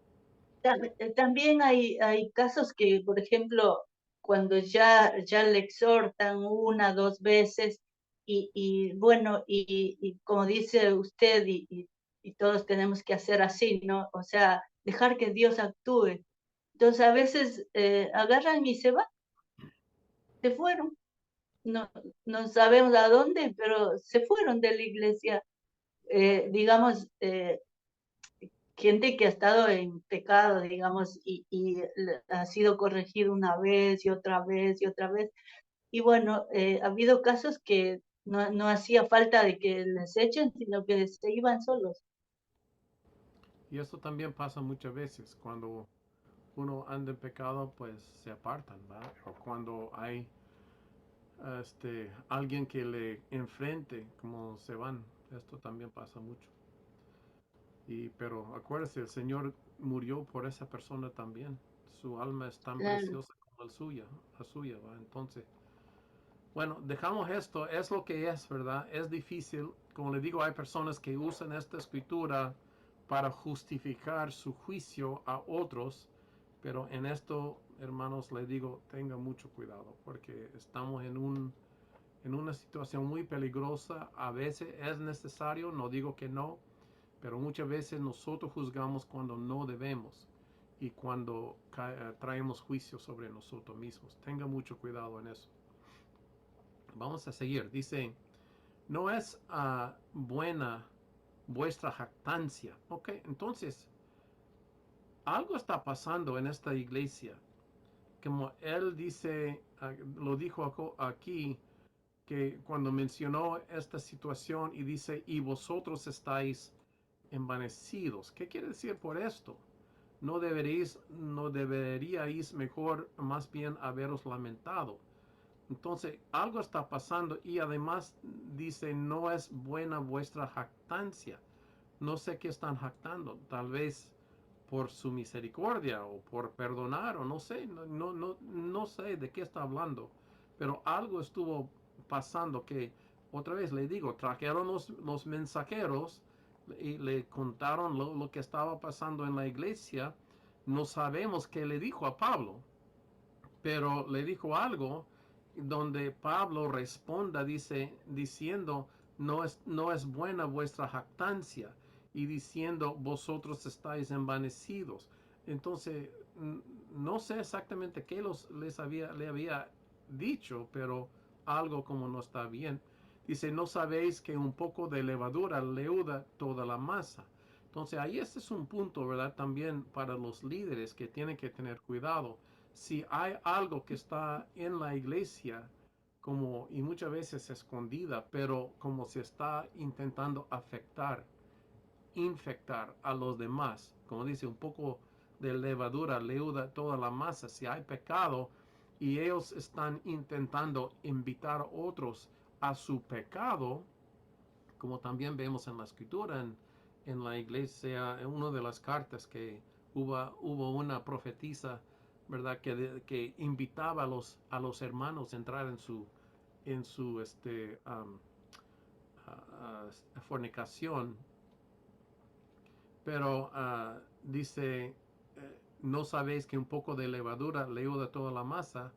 también hay casos que, por ejemplo, cuando ya le exhortan una, dos veces, y bueno, y como dice usted, y todos tenemos que hacer así, ¿no? O sea, dejar que Dios actúe. Entonces, a veces agarran y se fueron. No, no sabemos a dónde, pero se fueron de la iglesia. Digamos, gente que ha estado en pecado, digamos, y ha sido corregido una vez y otra vez y otra vez. Y bueno, ha habido casos que no hacía falta de que les echen, sino que se iban solos. Y esto también pasa muchas veces, cuando uno anda en pecado, pues se apartan, ¿verdad? O cuando hay alguien que le enfrente, como se van, esto también pasa mucho. Pero acuérdese, el Señor murió por esa persona también. Su alma es tan Claro. preciosa como la suya, ¿va? Entonces, bueno, dejamos esto, es lo que es, ¿verdad? Es difícil, como le digo, hay personas que usan esta escritura para justificar su juicio a otros, pero en esto, hermanos, le digo, tenga mucho cuidado, porque estamos en una situación muy peligrosa. A veces es necesario, no digo que no, pero muchas veces nosotros juzgamos cuando no debemos y cuando traemos juicio sobre nosotros mismos. Tenga mucho cuidado en eso. Vamos a seguir. Dice, no es buena vuestra jactancia. Ok, entonces, algo está pasando en esta iglesia. Como él dice, lo dijo aquí, que cuando mencionó esta situación y dice, y vosotros estáis envanecidos. ¿Qué quiere decir por esto? No deberíais mejor más bien haberos lamentado. Entonces, algo está pasando y además dice, no es buena vuestra jactancia. No sé qué están jactando, tal vez por su misericordia o por perdonar o no sé, no sé de qué está hablando, pero algo estuvo pasando que, otra vez le digo, trajeron los mensajeros y le contaron lo que estaba pasando en la iglesia. No sabemos qué le dijo a Pablo, pero le dijo algo donde Pablo responda, diciendo, no es buena vuestra jactancia, y diciendo, vosotros estáis envanecidos. Entonces, no sé exactamente qué le había dicho, pero algo como no está bien. Dice, no sabéis que un poco de levadura leuda toda la masa. Entonces, ahí este es un punto, ¿verdad? También para los líderes que tienen que tener cuidado. Si hay algo que está en la iglesia, como, y muchas veces escondida, pero como se está intentando afectar, infectar a los demás, como dice, un poco de levadura leuda toda la masa. Si hay pecado y ellos están intentando invitar a otros a su pecado, como también vemos en la escritura, en la iglesia, en una de las cartas que hubo una profetisa, ¿verdad? Que invitaba a los hermanos a entrar en su fornicación, pero dice, no sabéis que un poco de levadura leuda toda la masa.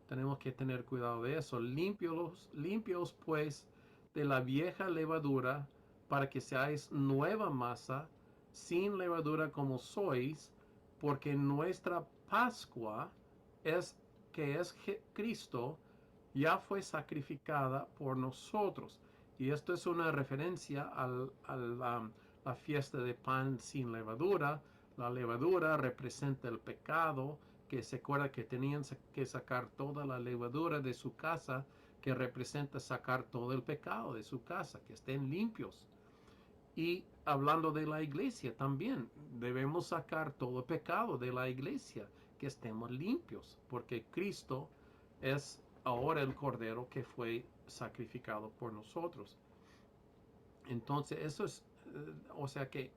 Tenemos que tener cuidado de eso. Limpios pues de la vieja levadura para que seáis nueva masa, sin levadura como sois, porque nuestra Pascua es que es Cristo, ya fue sacrificada por nosotros. Y esto es una referencia a la fiesta de pan sin levadura. La levadura representa el pecado, que se acuerda que tenían que sacar toda la levadura de su casa, que representa sacar todo el pecado de su casa, que estén limpios. Y hablando de la iglesia también, debemos sacar todo pecado de la iglesia, que estemos limpios, porque Cristo es ahora el Cordero que fue sacrificado por nosotros. Entonces, eso es, o sea que,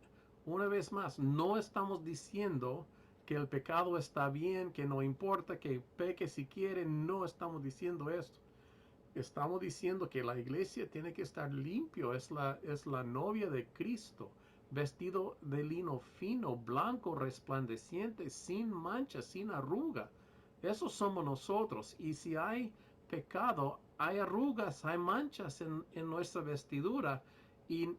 una vez más, no estamos diciendo que el pecado está bien, que no importa, que peque si quiere, no estamos diciendo esto. Estamos diciendo que la iglesia tiene que estar limpio, es la novia de Cristo, vestido de lino fino, blanco, resplandeciente, sin mancha, sin arruga. Eso somos nosotros. Y si hay pecado, hay arrugas, hay manchas en nuestra vestidura y,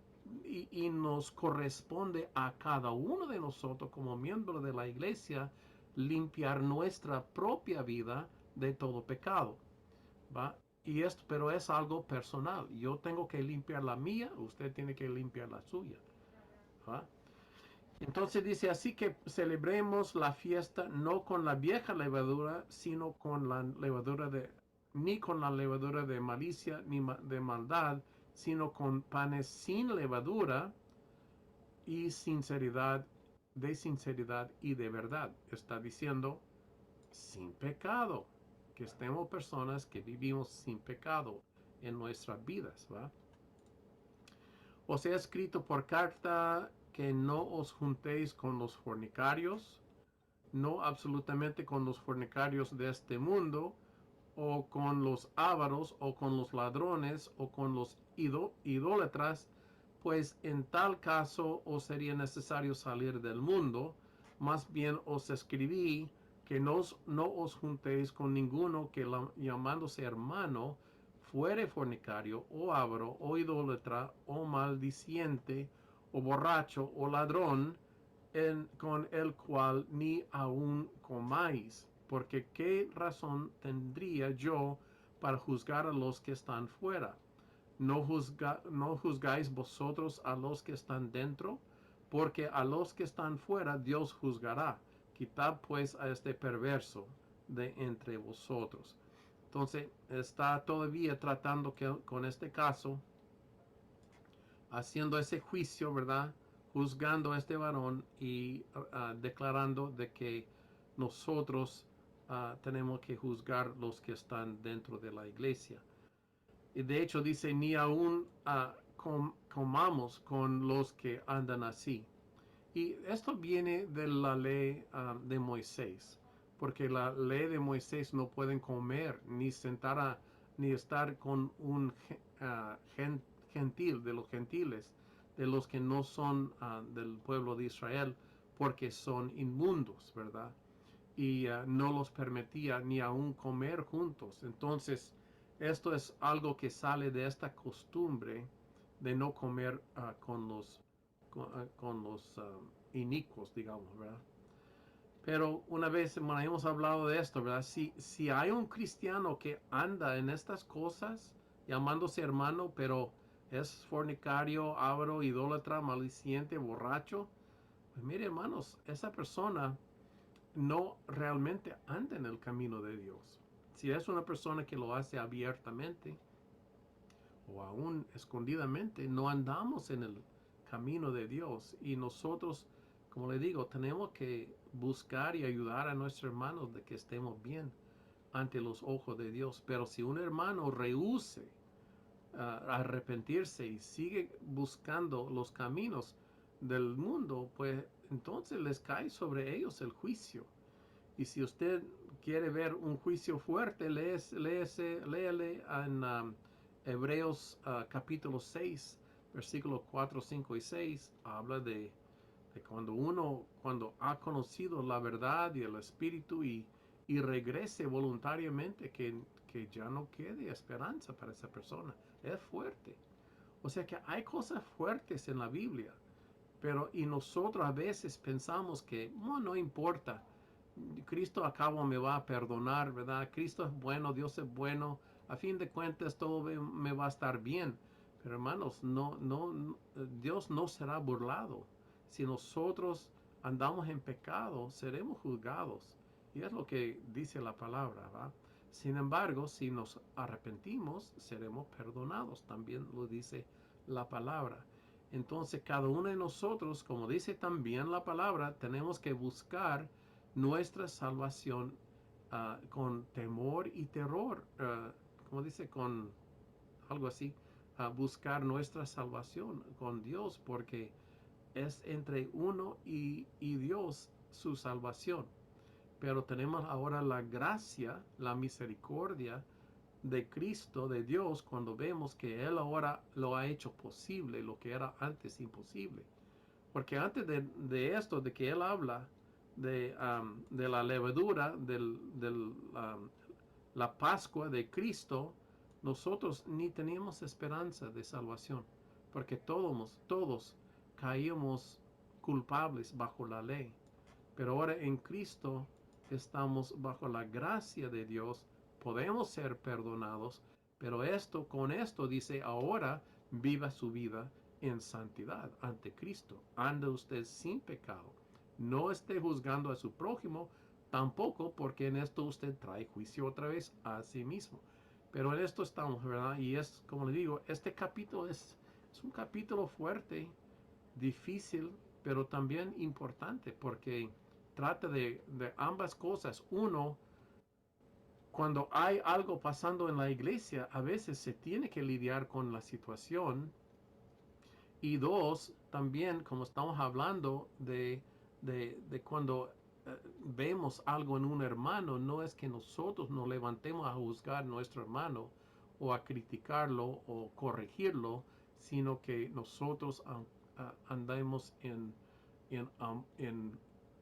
y nos corresponde a cada uno de nosotros como miembro de la iglesia limpiar nuestra propia vida de todo pecado. ¿Va? Y esto, pero es algo personal. Yo tengo que limpiar la mía, usted tiene que limpiar la suya. ¿Va? Entonces dice, así que celebremos la fiesta no con la vieja levadura, sino con la levadura de, ni con la levadura de malicia ni de maldad, sino con panes sin levadura y sinceridad, de sinceridad y de verdad. Está diciendo, sin pecado, que estemos personas que vivimos sin pecado en nuestras vidas, ¿va? Os he escrito por carta que no os juntéis con los fornicarios, no absolutamente con los fornicarios de este mundo, o con los ávaros, o con los ladrones, o con los idólatras, pues en tal caso os sería necesario salir del mundo. Más bien os escribí que no os juntéis con ninguno que llamándose hermano fuere fornicario, o avaro, o idólatra, o maldiciente, o borracho, o ladrón, con el cual ni aun comáis, porque qué razón tendría yo para juzgar a los que están fuera. ¿No juzgáis vosotros a los que están dentro? Porque a los que están fuera Dios juzgará. Quitad pues a este perverso de entre vosotros. Entonces está todavía tratando con este caso, haciendo ese juicio, ¿verdad? Juzgando a este varón y declarando de que nosotros tenemos que juzgar los que están dentro de la iglesia. Y de hecho dice, ni aún comamos con los que andan así. Y esto viene de la ley de Moisés, porque la ley de Moisés no pueden comer ni ni estar con un gentil de los gentiles, de los que no son del pueblo de Israel, porque son inmundos, ¿verdad? Y no los permitía ni aún comer juntos. Entonces, esto es algo que sale de esta costumbre de no comer con los inicuos, digamos, ¿verdad? Pero una vez, bueno, hemos hablado de esto, ¿verdad? Si hay un cristiano que anda en estas cosas, llamándose hermano, pero es fornicario, avaro, idólatra, maliciente, borracho, pues mire, hermanos, esa persona no realmente anda en el camino de Dios. Si es una persona que lo hace abiertamente o aún escondidamente, no andamos en el camino de Dios. Y nosotros, como le digo, tenemos que buscar y ayudar a nuestros hermanos de que estemos bien ante los ojos de Dios. Pero si un hermano rehúse arrepentirse y sigue buscando los caminos del mundo, pues entonces les cae sobre ellos el juicio. Y si usted quiere ver un juicio fuerte, léale en Hebreos capítulo 6, versículos 4, 5 y 6. Habla de cuando ha conocido la verdad y el Espíritu y regrese voluntariamente, que ya no quede esperanza para esa persona. Es fuerte. O sea que hay cosas fuertes en la Biblia. Pero y nosotros a veces pensamos que no importa, Cristo a cabo me va a perdonar, ¿verdad? Cristo es bueno, Dios es bueno, a fin de cuentas todo me va a estar bien. Pero hermanos, Dios no será burlado. Si nosotros andamos en pecado, seremos juzgados. Y es lo que dice la palabra, ¿va? Sin embargo, si nos arrepentimos, seremos perdonados. También lo dice la palabra. Entonces, cada uno de nosotros, como dice también la palabra, tenemos que buscar nuestra salvación con temor y terror, como dice, con algo así, buscar nuestra salvación con Dios, porque es entre uno y Dios su salvación. Pero tenemos ahora la gracia, la misericordia de Cristo, de Dios, cuando vemos que Él ahora lo ha hecho posible, lo que era antes imposible. Porque antes de esto, de que Él habla de la levadura, la Pascua de Cristo, nosotros ni teníamos esperanza de salvación, porque todos caímos culpables bajo la ley. Pero ahora en Cristo estamos bajo la gracia de Dios, podemos ser perdonados, pero con esto dice, ahora viva su vida en santidad ante Cristo. Ande usted sin pecado. No esté juzgando a su prójimo, tampoco, porque en esto usted trae juicio otra vez a sí mismo. Pero en esto estamos, ¿verdad? Y es, como le digo, este capítulo es un capítulo fuerte, difícil, pero también importante, porque trata de ambas cosas. Uno, cuando hay algo pasando en la iglesia, a veces se tiene que lidiar con la situación. Y dos, también, como estamos hablando de cuando vemos algo en un hermano, no es que nosotros nos levantemos a juzgar a nuestro hermano o a criticarlo o corregirlo, sino que nosotros andemos en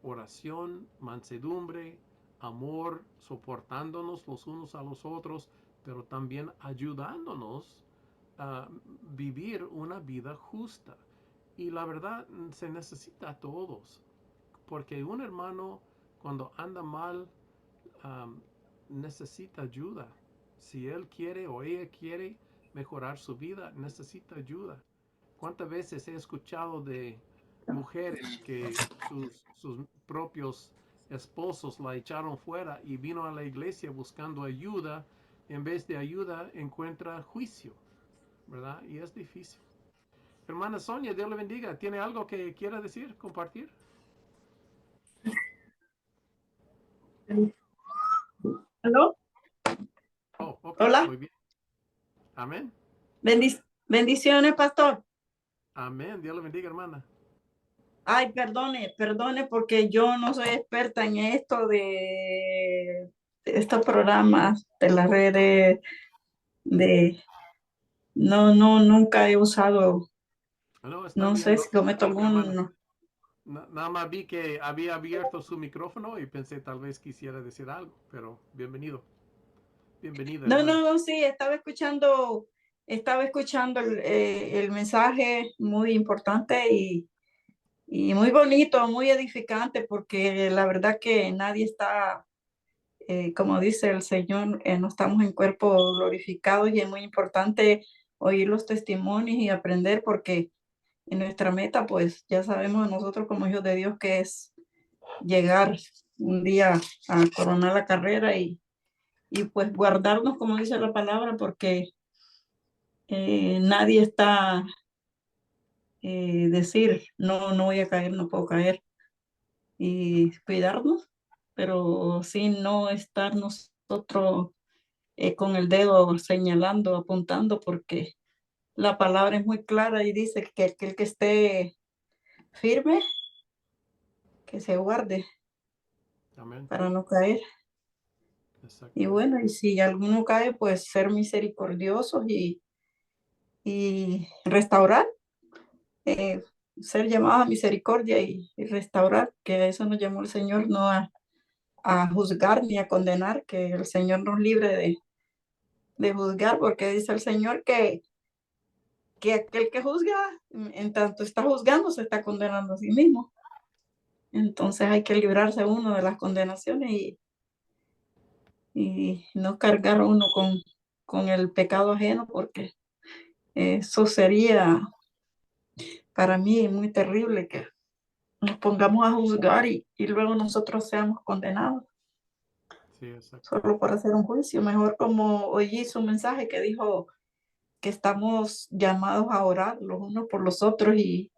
oración, mansedumbre, amor, soportándonos los unos a los otros, pero también ayudándonos a vivir una vida justa. Y la verdad se necesita a todos, porque un hermano cuando anda mal um, necesita ayuda. Si él quiere o ella quiere mejorar su vida, necesita ayuda. ¿Cuántas veces he escuchado de mujeres que sus propios esposos la echaron fuera y vino a la iglesia buscando ayuda? En vez de ayuda encuentra juicio, ¿verdad? Y es difícil. Hermana Sonia, Dios le bendiga. ¿Tiene algo que quiera decir, compartir? ¿Aló? Oh, ok, Hola. muy bien. Amén. Bendiciones, pastor. Amén. Dios le bendiga, hermana. Ay, perdone, porque yo no soy experta en esto de estos programas de las redes, nunca he usado, No, está no bien. sé No si se cometo preocupe, hermana. algún. Nada más vi que había abierto su micrófono y pensé tal vez quisiera decir algo, pero bienvenido. Bienvenida, hermana. No, sí, estaba escuchando el mensaje muy importante y muy bonito, muy edificante, porque la verdad que nadie está, como dice el Señor, no estamos en cuerpo glorificados y es muy importante oír los testimonios y aprender, porque en nuestra meta, pues ya sabemos nosotros como hijos de Dios que es llegar un día a coronar la carrera y pues guardarnos, como dice la palabra, porque nadie está decir, no voy a caer, no puedo caer, y cuidarnos, pero sin no estar nosotros con el dedo señalando, apuntando, porque la palabra es muy clara y dice que aquel que esté firme, que se guarde Amén. para no caer. Y Exactamente. bueno, y si alguno cae, pues ser misericordiosos y restaurar, ser llamados a misericordia y restaurar, que a eso nos llamó el Señor, no a juzgar ni a condenar, que el Señor nos libre de juzgar, porque dice el Señor que que aquel que juzga, en tanto está juzgando, se está condenando a sí mismo. Entonces hay que librarse uno de las condenaciones y no cargar uno con el pecado ajeno, porque eso sería para mí muy terrible, que nos pongamos a juzgar y luego nosotros seamos condenados Sí, exacto. solo por hacer un juicio. Mejor, como oí su mensaje que dijo que estamos llamados a orar los unos por los otros y,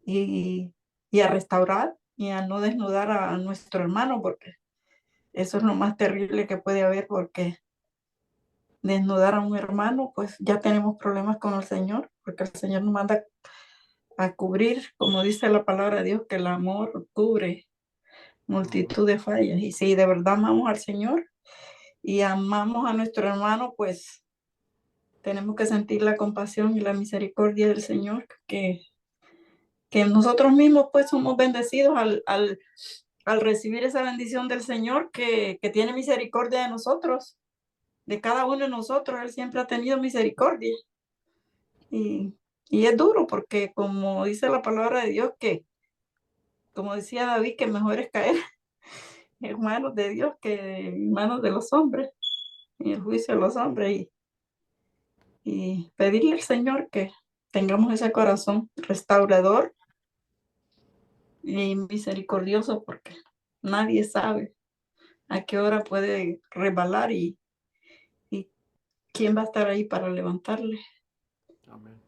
y a restaurar y a no desnudar a nuestro hermano, porque eso es lo más terrible que puede haber, porque desnudar a un hermano, pues ya tenemos problemas con el Señor, porque el Señor nos manda a cubrir, como dice la palabra de Dios, que el amor cubre multitud de fallas. Y si de verdad amamos al Señor y amamos a nuestro hermano, pues tenemos que sentir la compasión y la misericordia del Señor, que nosotros mismos pues somos bendecidos al recibir esa bendición del Señor, que tiene misericordia de nosotros, de cada uno de nosotros. Él siempre ha tenido misericordia. Y, y es duro porque, como dice la palabra de Dios, que como decía David, que mejor es caer en manos de Dios que en manos de los hombres, en el juicio de los hombres. Y pedirle al Señor que tengamos ese corazón restaurador y misericordioso, porque nadie sabe a qué hora puede resbalar y quién va a estar ahí para levantarle. Amén.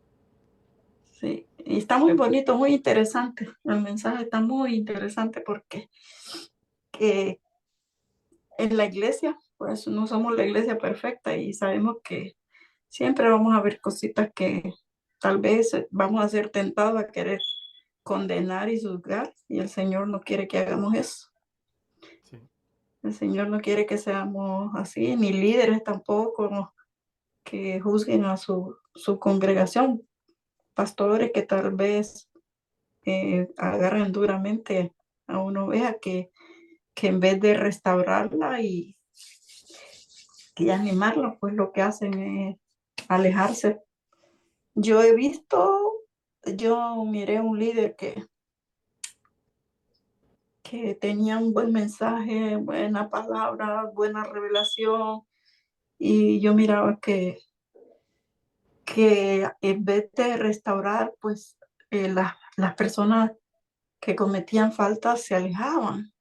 Sí, y está muy bonito, muy interesante. El mensaje está muy interesante porque en la iglesia, pues no somos la iglesia perfecta y sabemos que siempre vamos a ver cositas que tal vez vamos a ser tentados a querer condenar y juzgar, y el Señor no quiere que hagamos eso. Sí. El Señor no quiere que seamos así, ni líderes tampoco, que juzguen a su congregación, pastores que tal vez agarran duramente a una oveja que en vez de restaurarla y animarla, pues lo que hacen es alejarse. Yo miré un líder que tenía un buen mensaje, buena palabra, buena revelación, y yo miraba que en vez de restaurar, pues las personas que cometían faltas se alejaban.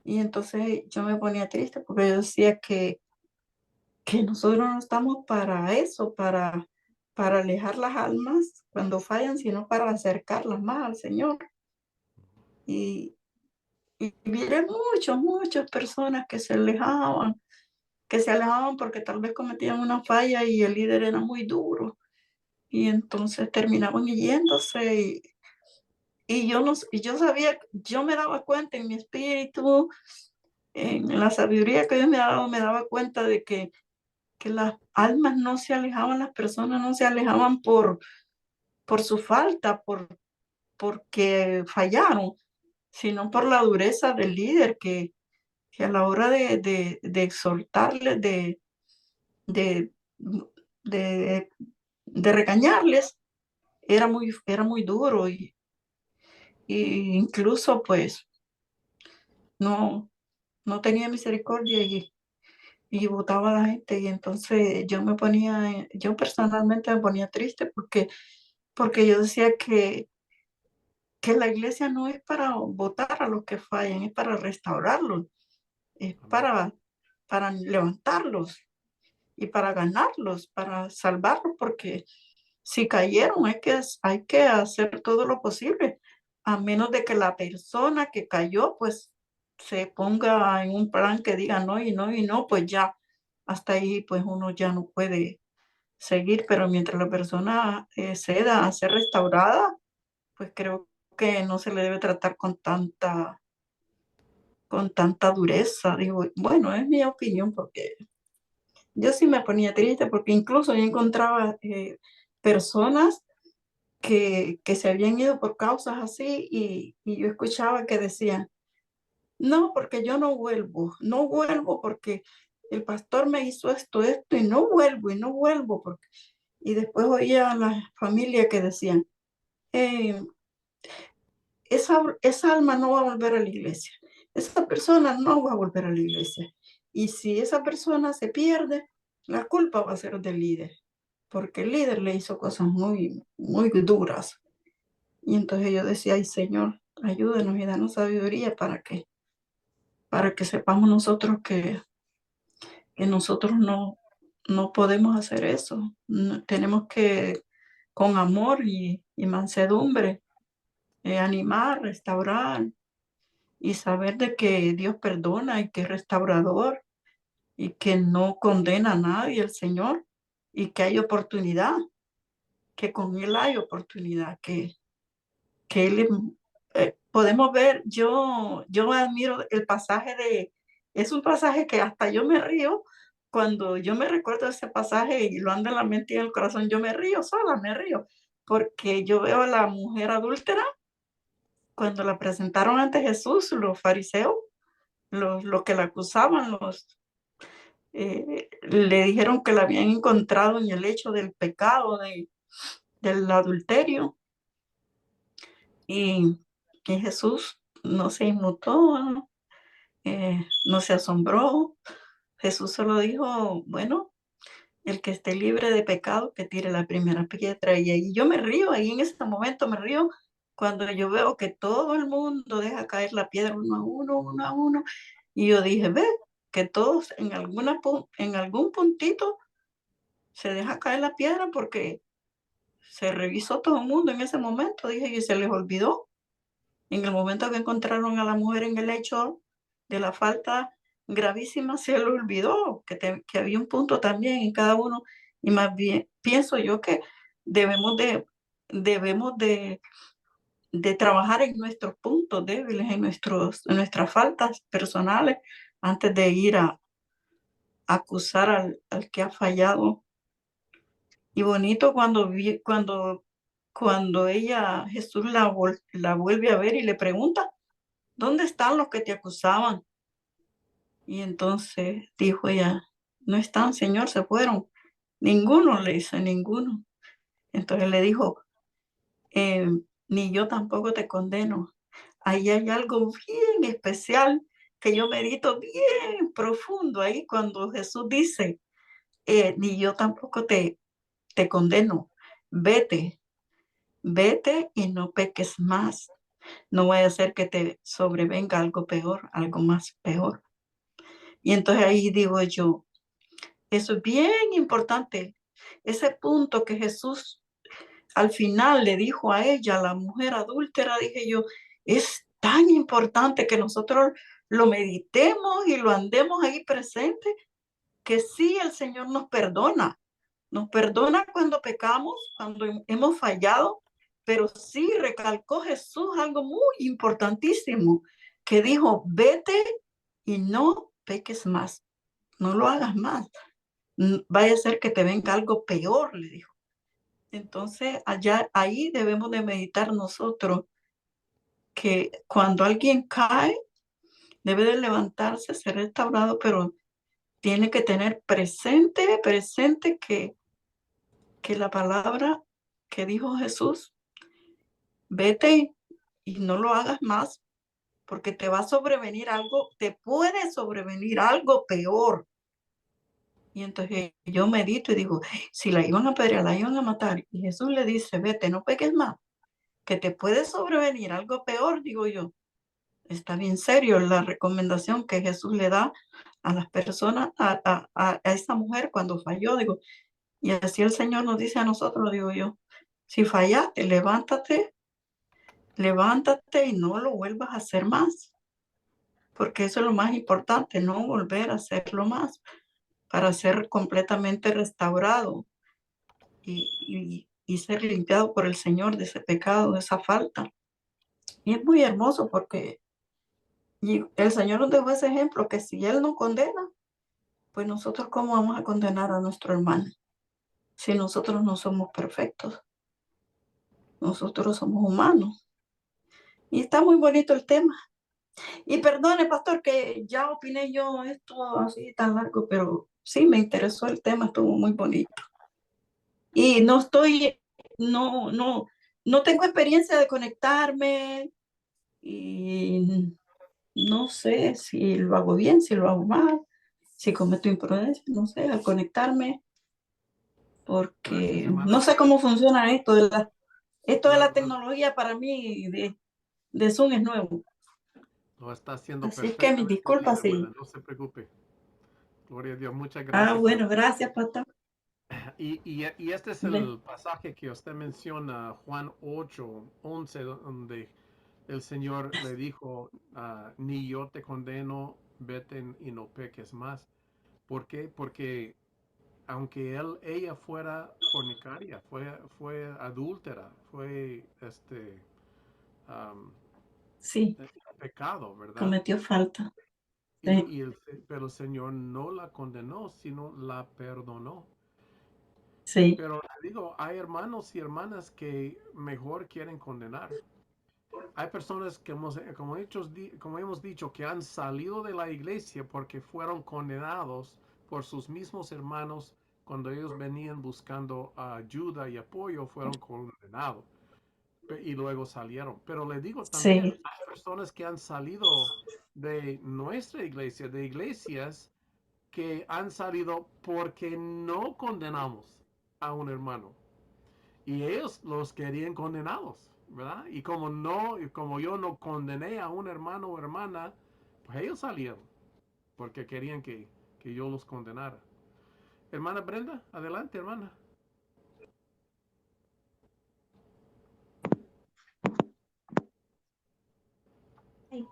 Y entonces yo me ponía triste porque yo decía que nosotros no estamos para eso, para alejar las almas cuando fallan, sino para acercarlas más al Señor. Y, y miré muchas personas que se alejaban porque tal vez cometían una falla y el líder era muy duro. Y entonces terminaban yéndose y yo no, y yo sabía, yo me daba cuenta en mi espíritu, en la sabiduría que Dios me ha dado, me daba cuenta de que las almas no se alejaban, las personas no se alejaban por su falta, porque fallaron, sino por la dureza del líder que a la hora de exhortarles, de, de, de regañarles, era muy duro y incluso pues no, no tenía misericordia y botaba a la gente. Y entonces yo personalmente me ponía triste porque yo decía que la iglesia no es para votar a los que fallan, es para restaurarlos, es Amén. para levantarlos y para ganarlos, para salvarlos, porque si cayeron hay que hacer todo lo posible, a menos de que la persona que cayó pues se ponga en un plan que diga no y no y no, pues ya hasta ahí pues uno ya no puede seguir, pero mientras la persona ceda a ser restaurada, pues creo que no se le debe tratar con tanta dureza. Digo, bueno, es mi opinión, porque yo sí me ponía triste, porque incluso yo encontraba personas que se habían ido por causas así y yo escuchaba que decían, no, porque yo no vuelvo porque el pastor me hizo esto y no vuelvo porque Y después oía a la familia que decían, eh, esa alma no va a volver a la iglesia, esa persona no va a volver a la iglesia. Y si esa persona se pierde, la culpa va a ser del líder, porque el líder le hizo cosas muy, muy duras. Y entonces yo decía, ay Señor, ayúdenos y danos sabiduría para que sepamos nosotros que nosotros no podemos hacer eso. Tenemos que, con amor y mansedumbre, animar, restaurar y saber de que Dios perdona y que es restaurador y que no condena a nadie el Señor y que hay oportunidad, que con Él hay oportunidad, que Él podemos ver, yo admiro el pasaje es un pasaje que hasta yo me río. Cuando yo me recuerdo de ese pasaje y lo ando en la mente y en el corazón, yo me río sola, me río, porque yo veo a la mujer adúltera cuando la presentaron ante Jesús, los fariseos, los que la acusaban, le dijeron que la habían encontrado en el hecho del pecado, del adulterio, y Jesús no se inmutó, no se asombró. Jesús solo dijo, bueno, el que esté libre de pecado, que tire la primera piedra. Y ahí yo me río, ahí en este momento me río, cuando yo veo que todo el mundo deja caer la piedra uno a uno, uno a uno. Y yo dije, ve, que todos en algún puntito se deja caer la piedra porque se revisó todo el mundo en ese momento, dije, y se les olvidó. En el momento que encontraron a la mujer en el hecho de la falta gravísima, se le olvidó que había un punto también en cada uno. Y más bien, pienso yo que debemos debemos de trabajar en nuestros puntos débiles, en nuestras faltas personales, antes de ir a acusar al que ha fallado. Y bonito cuando Jesús la vuelve a ver y le pregunta, ¿dónde están los que te acusaban? Y entonces dijo ella, no están, Señor, se fueron. Ninguno, le dice, ninguno. Entonces le dijo, ni yo tampoco te condeno. Ahí hay algo bien especial que yo medito bien profundo ahí cuando Jesús dice, ni yo tampoco te condeno. Vete, vete y no peques más. No vaya a ser que te sobrevenga algo peor, algo más peor. Y entonces ahí digo yo, eso es bien importante. Ese punto que Jesús al final le dijo a ella, la mujer adúltera, dije yo, es tan importante que nosotros lo meditemos y lo andemos ahí presente, que sí, el Señor nos perdona. Nos perdona cuando pecamos, cuando hemos fallado, pero sí recalcó Jesús algo muy importantísimo, que dijo, vete y no peques más, no lo hagas más. Vaya a ser que te venga algo peor, le dijo. Entonces, ahí debemos de meditar nosotros que cuando alguien cae, debe de levantarse, ser restaurado, pero tiene que tener presente que la palabra que dijo Jesús, vete y no lo hagas más, porque te va a sobrevenir algo, te puede sobrevenir algo peor. Y entonces yo medito y digo, si la iban a apedrear, la iban a matar, y Jesús le dice, vete, no peques más, que te puede sobrevenir algo peor, digo yo. Está bien serio la recomendación que Jesús le da a las personas, a esa mujer cuando falló, digo, y así el Señor nos dice a nosotros, digo yo, si fallaste, levántate y no lo vuelvas a hacer más, porque eso es lo más importante, no volver a hacerlo más, para ser completamente restaurado y ser limpiado por el Señor de ese pecado, de esa falta. Y es muy hermoso porque el Señor nos dejó ese ejemplo, que si Él no condena, pues nosotros cómo vamos a condenar a nuestro hermano si nosotros no somos perfectos, nosotros somos humanos. Y está muy bonito el tema. Y perdone, pastor, que ya opiné yo esto así tan largo, pero sí me interesó el tema, estuvo muy bonito. y no tengo experiencia de conectarme y no sé si lo hago bien, si lo hago mal, si cometo imprudencia, no sé, al conectarme, Gracias, porque hermana. no sé cómo funciona esto de Lo, la lo- tecnología para mí de Zoom es nuevo. lo está haciendo Así que mis perfectamente bien, disculpas hermana. y, No se preocupe. Gloria a Dios. Muchas gracias, bueno, hermana. gracias, pastor. Y este es Ve- el pasaje que usted menciona, Juan 8:11, donde el Señor le dijo, ni yo te condeno, vete y no peques más. ¿Por qué? Porque aunque ella fuera fornicaria, fue adúltera, fue am, Sí, pecado, ¿verdad? cometió falta. Y, Sí, y el, pero el Señor no la condenó, sino la perdonó. sí, Pero le digo, hay hermanos y hermanas que mejor quieren condenar. Hay personas que como hemos dicho, que han salido de la iglesia porque fueron condenados por sus mismos hermanos cuando ellos venían buscando ayuda y apoyo, fueron condenados y luego salieron. Pero le digo también, sí, hay personas que han salido de nuestra iglesia, de iglesias que han salido porque no condenamos a un hermano y ellos los querían condenados, ¿verdad? Y como yo no condené a un hermano o hermana, pues ellos salieron porque querían que yo los condenara. Hermana Brenda, adelante, hermana. Ay,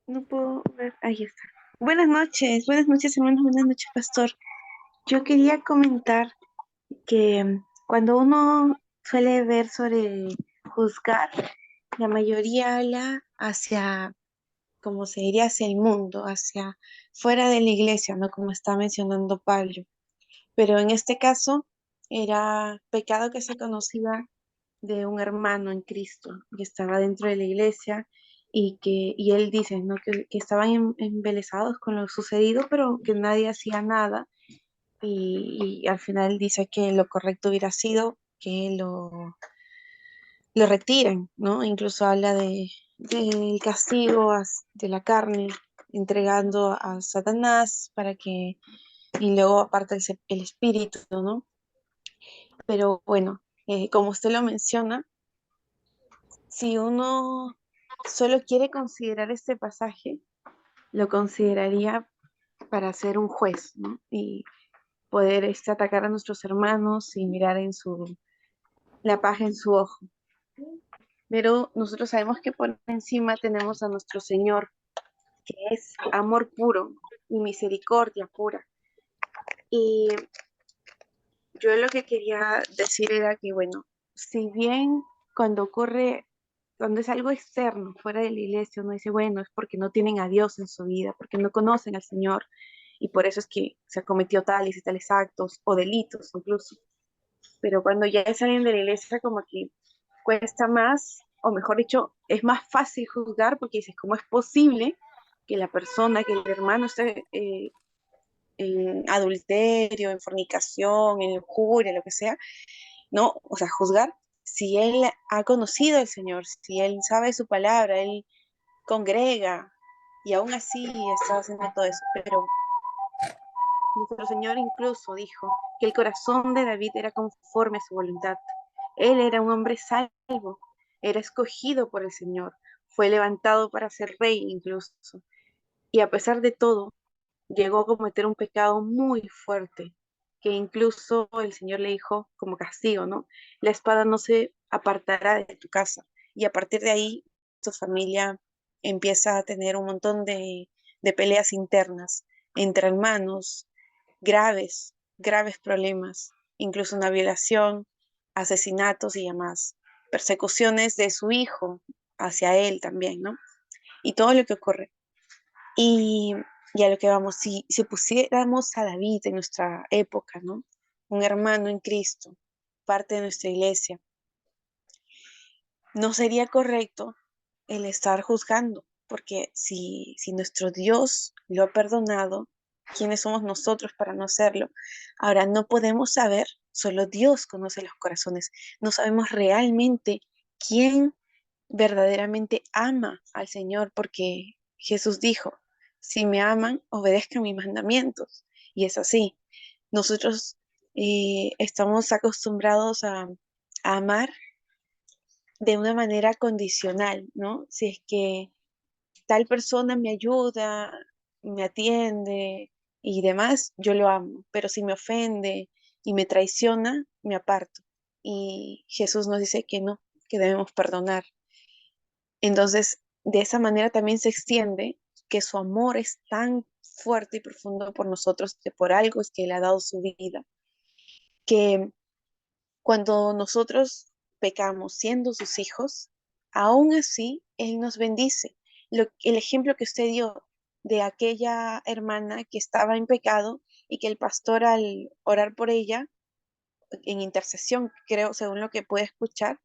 no puedo ver, ahí está. Buenas noches hermanos, buenas noches pastor. Yo quería comentar que cuando uno suele ver sobre juzgar, la mayoría habla hacia, como se diría, hacia el mundo, hacia fuera de la iglesia, ¿no? Como está mencionando Pablo. Pero en este caso era pecado que se conocía de un hermano en Cristo que estaba dentro de la iglesia y él dice, ¿no? que estaban embelesados con lo sucedido, pero que nadie hacía nada y al final dice que lo correcto hubiera sido que lo retiren, ¿no? Incluso habla del castigo de la carne, entregando a Satanás para que, y luego aparte el espíritu, ¿no? Pero bueno, como usted lo menciona, si uno solo quiere considerar este pasaje, lo consideraría para ser un juez, ¿no? Y poder atacar a nuestros hermanos y mirar la paja en su ojo. Pero nosotros sabemos que por encima tenemos a nuestro Señor, que es amor puro y misericordia pura. Y yo lo que quería decir era que, bueno, si bien cuando ocurre, cuando es algo externo, fuera de la iglesia, uno dice, bueno, es porque no tienen a Dios en su vida, porque no conocen al Señor, y por eso es que se ha cometido tales y tales actos, o delitos incluso. Pero cuando ya salen de la iglesia, como que cuesta más, o mejor dicho, es más fácil juzgar, porque dices, ¿cómo es posible que la persona, que el hermano esté en adulterio, en fornicación, en lujuria, lo que sea? No, o sea, juzgar si él ha conocido al Señor, si él sabe su palabra, él congrega y aún así está haciendo todo eso. Pero nuestro Señor incluso dijo que el corazón de David era conforme a su voluntad. Él era un hombre salvo, era escogido por el Señor, fue levantado para ser rey incluso. Y a pesar de todo, llegó a cometer un pecado muy fuerte, que incluso el Señor le dijo como castigo, ¿no? La espada no se apartará de tu casa. Y a partir de ahí, tu familia empieza a tener un montón de peleas internas entre hermanos, graves problemas, incluso una violación, asesinatos y demás, persecuciones de su hijo hacia él también, ¿no? Y todo lo que ocurre. Y, y a lo que vamos, si pusiéramos a David en nuestra época, ¿no? Un hermano en Cristo, parte de nuestra iglesia, no sería correcto el estar juzgando, porque si nuestro Dios lo ha perdonado, ¿quiénes somos nosotros para no hacerlo? Ahora, no podemos saber Solo Dios conoce los corazones. No sabemos realmente quién verdaderamente ama al Señor, porque Jesús dijo, si me aman, obedezcan mis mandamientos. Y es así. Nosotros estamos acostumbrados a amar de una manera condicional, ¿no? Si es que tal persona me ayuda, me atiende y demás, yo lo amo, pero si me ofende y me traiciona, me aparto. Y Jesús nos dice que no, que debemos perdonar. Entonces, de esa manera también se extiende que su amor es tan fuerte y profundo por nosotros, que por algo es que Él ha dado su vida, que cuando nosotros pecamos siendo sus hijos, aún así Él nos bendice. El ejemplo que usted dio de aquella hermana que estaba en pecado y que el pastor al orar por ella, en intercesión, creo, según lo que pude escuchar,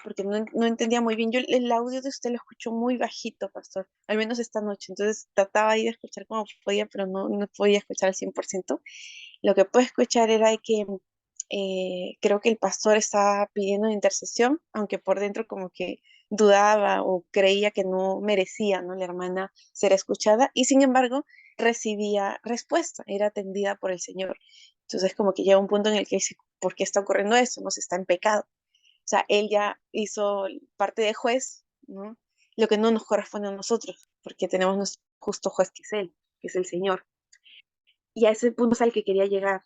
porque no entendía muy bien. Yo el audio de usted lo escucho muy bajito, pastor, al menos esta noche. Entonces trataba ahí de escuchar como podía, pero no podía escuchar al 100%. Lo que pude escuchar era de que creo que el pastor estaba pidiendo intercesión, aunque por dentro como que dudaba o creía que no merecía, ¿no? La hermana ser escuchada y sin embargo recibía respuesta, era atendida por el Señor. Entonces como que llega un punto en el que dice, ¿por qué está ocurriendo esto? No se está en pecado. O sea, él ya hizo parte de juez, ¿no? Lo que no nos corresponde a nosotros, porque tenemos nuestro justo juez que es Él, que es el Señor. Y a ese punto es al que quería llegar.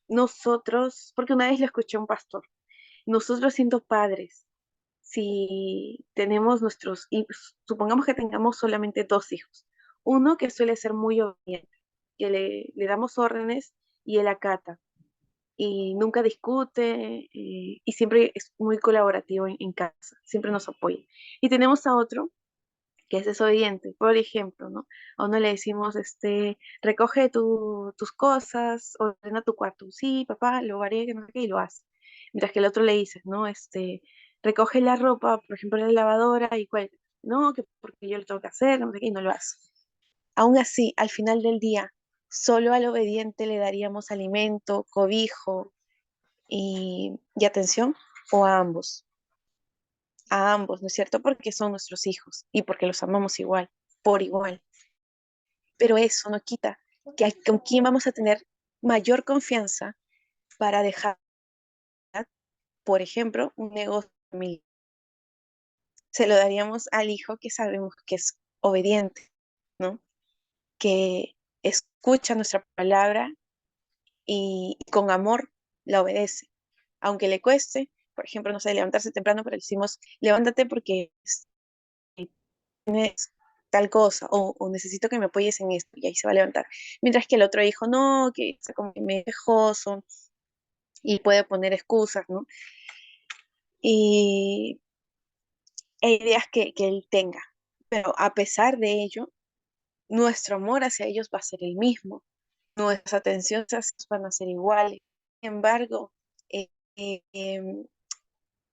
Nosotros, porque una vez lo escuché a un pastor, nosotros siendo padres, si tenemos nuestros hijos, supongamos que tengamos solamente 2 hijos, uno que suele ser muy obediente, que le damos órdenes y él acata, y nunca discute, y siempre es muy colaborativo en casa, siempre nos apoya. Y tenemos a otro que es desobediente, por ejemplo, ¿no? A uno le decimos, recoge tus cosas, ordena tu cuarto. Sí, papá, lo haré, que no sé qué, y lo hace. Mientras que el otro le dice, ¿no? Recoge la ropa, por ejemplo, en la lavadora y cuelga. No, que porque yo lo tengo que hacer, no sé qué, y no lo hace. Aún así, al final del día, solo al obediente le daríamos alimento, cobijo y atención, o a ambos, ¿no es cierto? Porque son nuestros hijos y porque los amamos igual, por igual. Pero eso no quita que con quién vamos a tener mayor confianza para dejar, por ejemplo, un negocio familiar. Se lo daríamos al hijo que sabemos que es obediente, ¿no? Que escucha nuestra palabra y con amor la obedece. Aunque le cueste, por ejemplo, no sé, levantarse temprano, pero le decimos, levántate porque tienes tal cosa, o necesito que me apoyes en esto, y ahí se va a levantar. Mientras que el otro hijo no, que está como medio quejoso y puede poner excusas, ¿no? Y hay ideas que él tenga, pero a pesar de ello, nuestro amor hacia ellos va a ser el mismo, nuestras atenciones hacia ellos van a ser iguales. Sin embargo, eh, eh, em,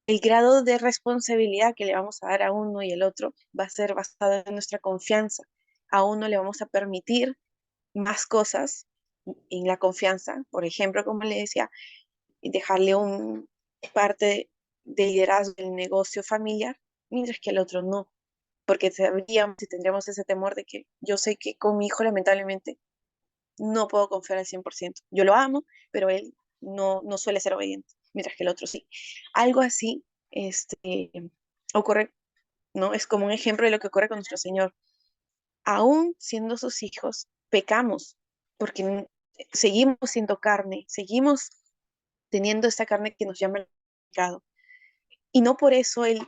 el grado de responsabilidad que le vamos a dar a uno y el otro va a ser basado en nuestra confianza. A uno le vamos a permitir más cosas en la confianza, por ejemplo, como le decía, dejarle un parte de liderazgo del negocio familiar, mientras que el otro no, porque sabríamos y tendríamos ese temor de que yo sé que con mi hijo lamentablemente no puedo confiar al 100%. Yo lo amo, pero él no suele ser obediente, mientras que el otro sí. Algo así ocurre, ¿no? Es como un ejemplo de lo que ocurre con nuestro Señor. Aún siendo sus hijos, pecamos, porque seguimos siendo carne, seguimos teniendo esta carne que nos llama el pecado. Y no por eso Él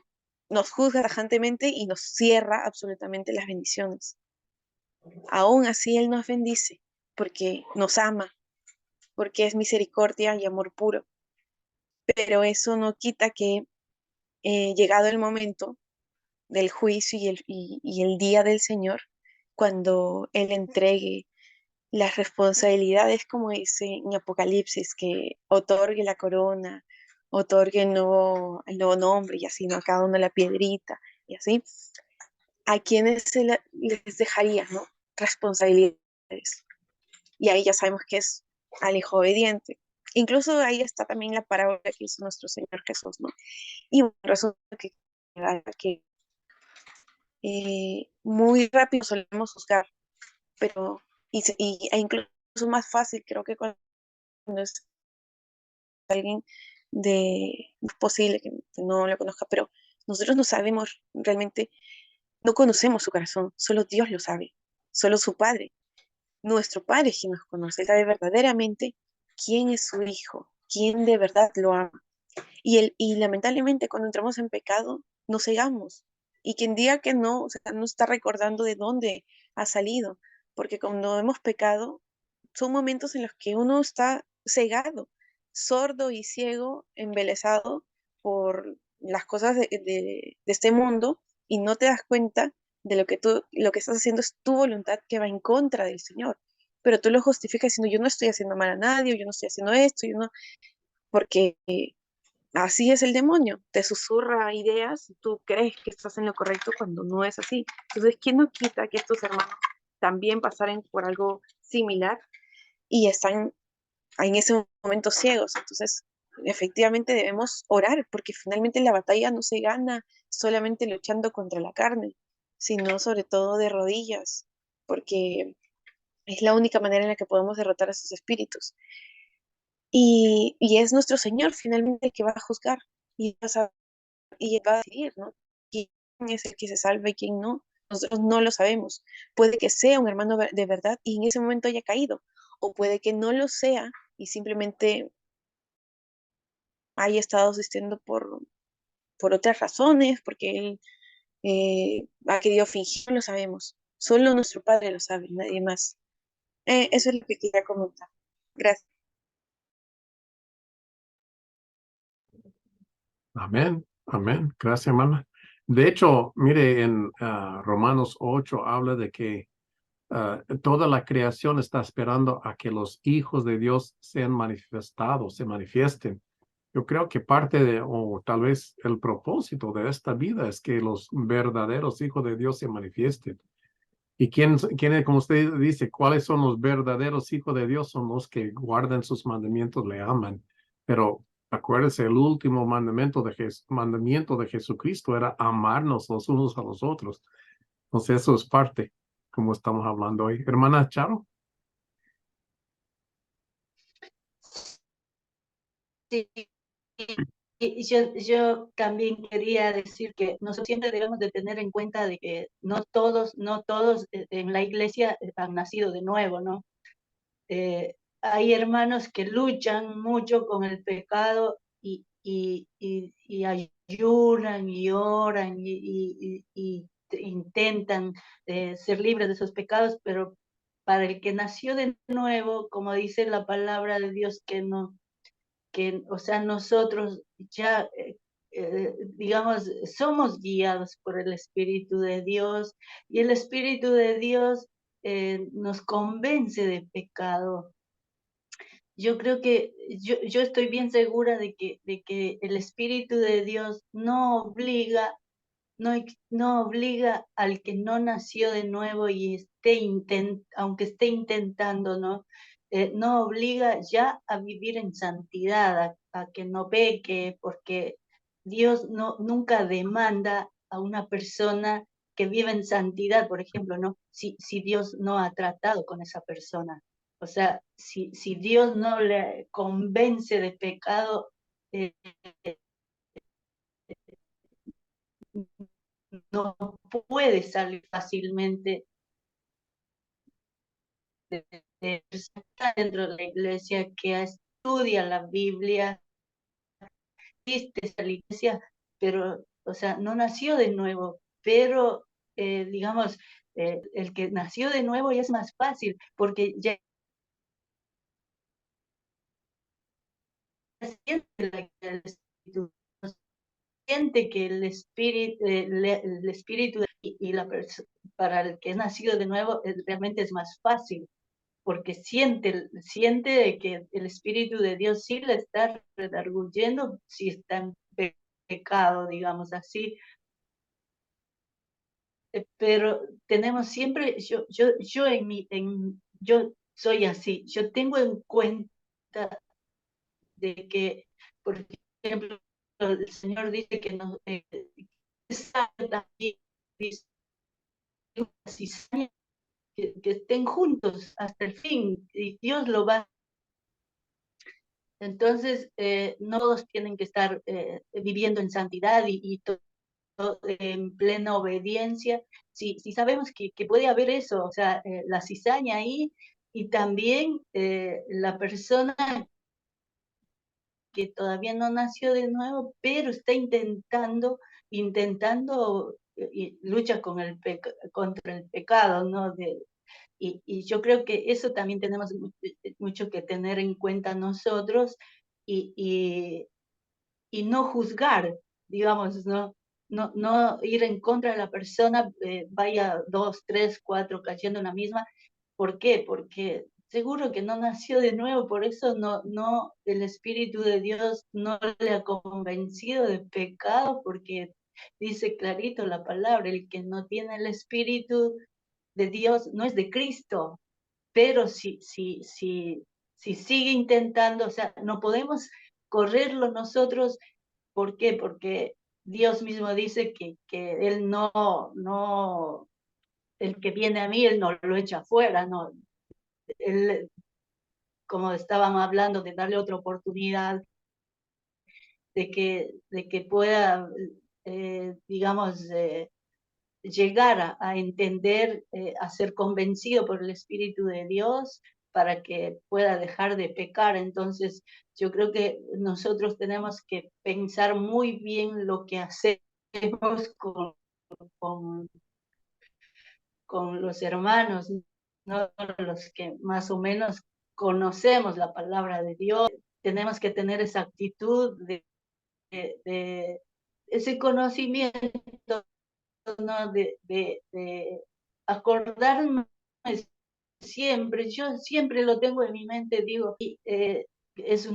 nos juzga tajantemente y nos cierra absolutamente las bendiciones. Aún así Él nos bendice, porque nos ama, porque es misericordia y amor puro. Pero eso no quita que llegado el momento del juicio y el día del Señor, cuando Él entregue las responsabilidades, como dice en Apocalipsis, que otorgue la corona, otorgue el nuevo nombre y así, ¿no? A cada uno la piedrita y así, a quienes les dejaría, ¿no? Responsabilidades. Y ahí ya sabemos que es al hijo obediente, Incluso ahí está también la parábola que hizo nuestro Señor Jesús, ¿no? Y bueno, resulta que muy rápido solemos juzgar, pero, e incluso más fácil, creo que cuando es alguien es posible que no lo conozca, pero nosotros no sabemos realmente, no conocemos su corazón, solo Dios lo sabe, solo su Padre, nuestro Padre es quien nos conoce, Él sabe verdaderamente quién es su Hijo, quién de verdad lo ama. Y lamentablemente cuando entramos en pecado, nos cegamos. Y quien diga que no, o sea, no está recordando de dónde ha salido, porque cuando hemos pecado, son momentos en los que uno está cegado, sordo y ciego, embelesado por las cosas de este mundo y no te das cuenta de lo que estás haciendo es tu voluntad que va en contra del Señor. Pero tú lo justificas diciendo, yo no estoy haciendo mal a nadie, yo no estoy haciendo esto, yo no, porque así es el demonio, te susurra ideas y tú crees que estás en lo correcto cuando no es así. Entonces, ¿quién no quita que estos hermanos también pasaran por algo similar y están en ese momento ciegos? Entonces, efectivamente debemos orar porque finalmente la batalla no se gana solamente luchando contra la carne, sino sobre todo de rodillas, porque es la única manera en la que podemos derrotar a esos espíritus. Y es nuestro Señor finalmente el que va a juzgar y y va a decidir, ¿no? ¿Quién es el que se salva y quién no? Nosotros no lo sabemos. Puede que sea un hermano de verdad y en ese momento haya caído, o puede que no lo sea y simplemente haya estado asistiendo por otras razones, porque él ha querido fingir, no lo sabemos. Solo nuestro Padre lo sabe, nadie más. Eso es lo que quería comentar. Gracias. Amén, amén. Gracias, hermana. De hecho, mire, en Romanos 8 habla de que toda la creación está esperando a que los hijos de Dios sean manifestados, se manifiesten. Yo creo que parte de, o tal vez el propósito de esta vida es que los verdaderos hijos de Dios se manifiesten. ¿Y como usted dice, cuáles son los verdaderos hijos de Dios? Son los que guardan sus mandamientos, le aman. Pero acuérdese, el último mandamiento de Jesucristo era amarnos los unos a los otros. Entonces eso es parte, como estamos hablando hoy. Hermana Charo. Sí, y yo también quería decir que nosotros siempre debemos de tener en cuenta de que no todos en la iglesia han nacido de nuevo, ¿no? Hay hermanos que luchan mucho con el pecado y ayunan y oran y intentan ser libres de esos pecados, pero para el que nació de nuevo, como dice la palabra de Dios, o sea, nosotros ya, digamos, somos guiados por el Espíritu de Dios y el Espíritu de Dios nos convence de pecado. Yo creo que yo estoy bien segura de que el Espíritu de Dios no obliga al que no nació de nuevo y aunque esté intentando, ¿no? No obliga ya a vivir en santidad, a que no peque, porque Dios nunca demanda a una persona que vive en santidad, por ejemplo, ¿no? Si Dios no ha tratado con esa persona. O sea, si Dios no le convence de pecado, eh, no puede salir fácilmente dentro de la iglesia, que estudia la Biblia, existe a la iglesia, pero, o sea, no nació de nuevo, pero, digamos, el que nació de nuevo ya es más fácil, porque ya siente el Espíritu, siente que el Espíritu y para el que es nacido de nuevo realmente es más fácil, porque siente de que el Espíritu de Dios sí le está redarguyendo si está en pecado, digamos así. Pero tenemos siempre, yo soy así, yo tengo en cuenta de que, por ejemplo, el Señor dice que nos también dice que estén juntos hasta el fin, y Dios lo va. Entonces, no todos tienen que estar viviendo en santidad y todo en plena obediencia. Si sabemos que puede haber eso, o sea, la cizaña ahí, y también la persona que todavía no nació de nuevo, pero está intentando, y lucha con contra el pecado, ¿no? Y yo creo que eso también tenemos mucho que tener en cuenta nosotros, y no juzgar, digamos, no ir en contra de la persona, vaya 2, 3, 4 cayendo en la misma. ¿Por qué? Porque seguro que no nació de nuevo, por eso el Espíritu de Dios no le ha convencido de pecado, porque dice clarito la palabra, el que no tiene el Espíritu de Dios no es de Cristo. Pero si sigue intentando, o sea, no podemos correrlo nosotros. ¿Por qué? Porque Dios mismo dice que Él el que viene a mí, Él no lo echa afuera, no. Él, como estábamos hablando, de darle otra oportunidad, de que pueda, digamos, llegar a entender, a ser convencido por el Espíritu de Dios para que pueda dejar de pecar. Entonces, yo creo que nosotros tenemos que pensar muy bien lo que hacemos con, con los hermanos, ¿no? Los que más o menos conocemos la palabra de Dios. Tenemos que tener esa actitud de ese conocimiento, ¿no? De acordarme siempre, yo siempre lo tengo en mi mente, digo, y es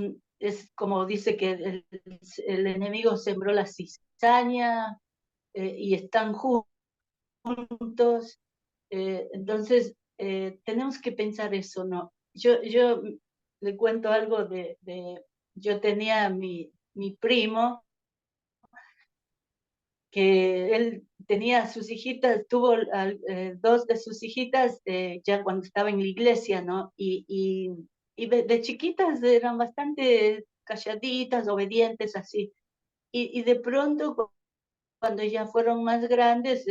como dice que el enemigo sembró la cizaña, y están juntos, entonces tenemos que pensar eso, ¿no? Yo le cuento algo yo tenía mi primo, que él tenía sus hijitas, tuvo dos de sus hijitas ya cuando estaba en la iglesia, ¿no? Y de chiquitas eran bastante calladitas, obedientes, así. Y de pronto, cuando ya fueron más grandes,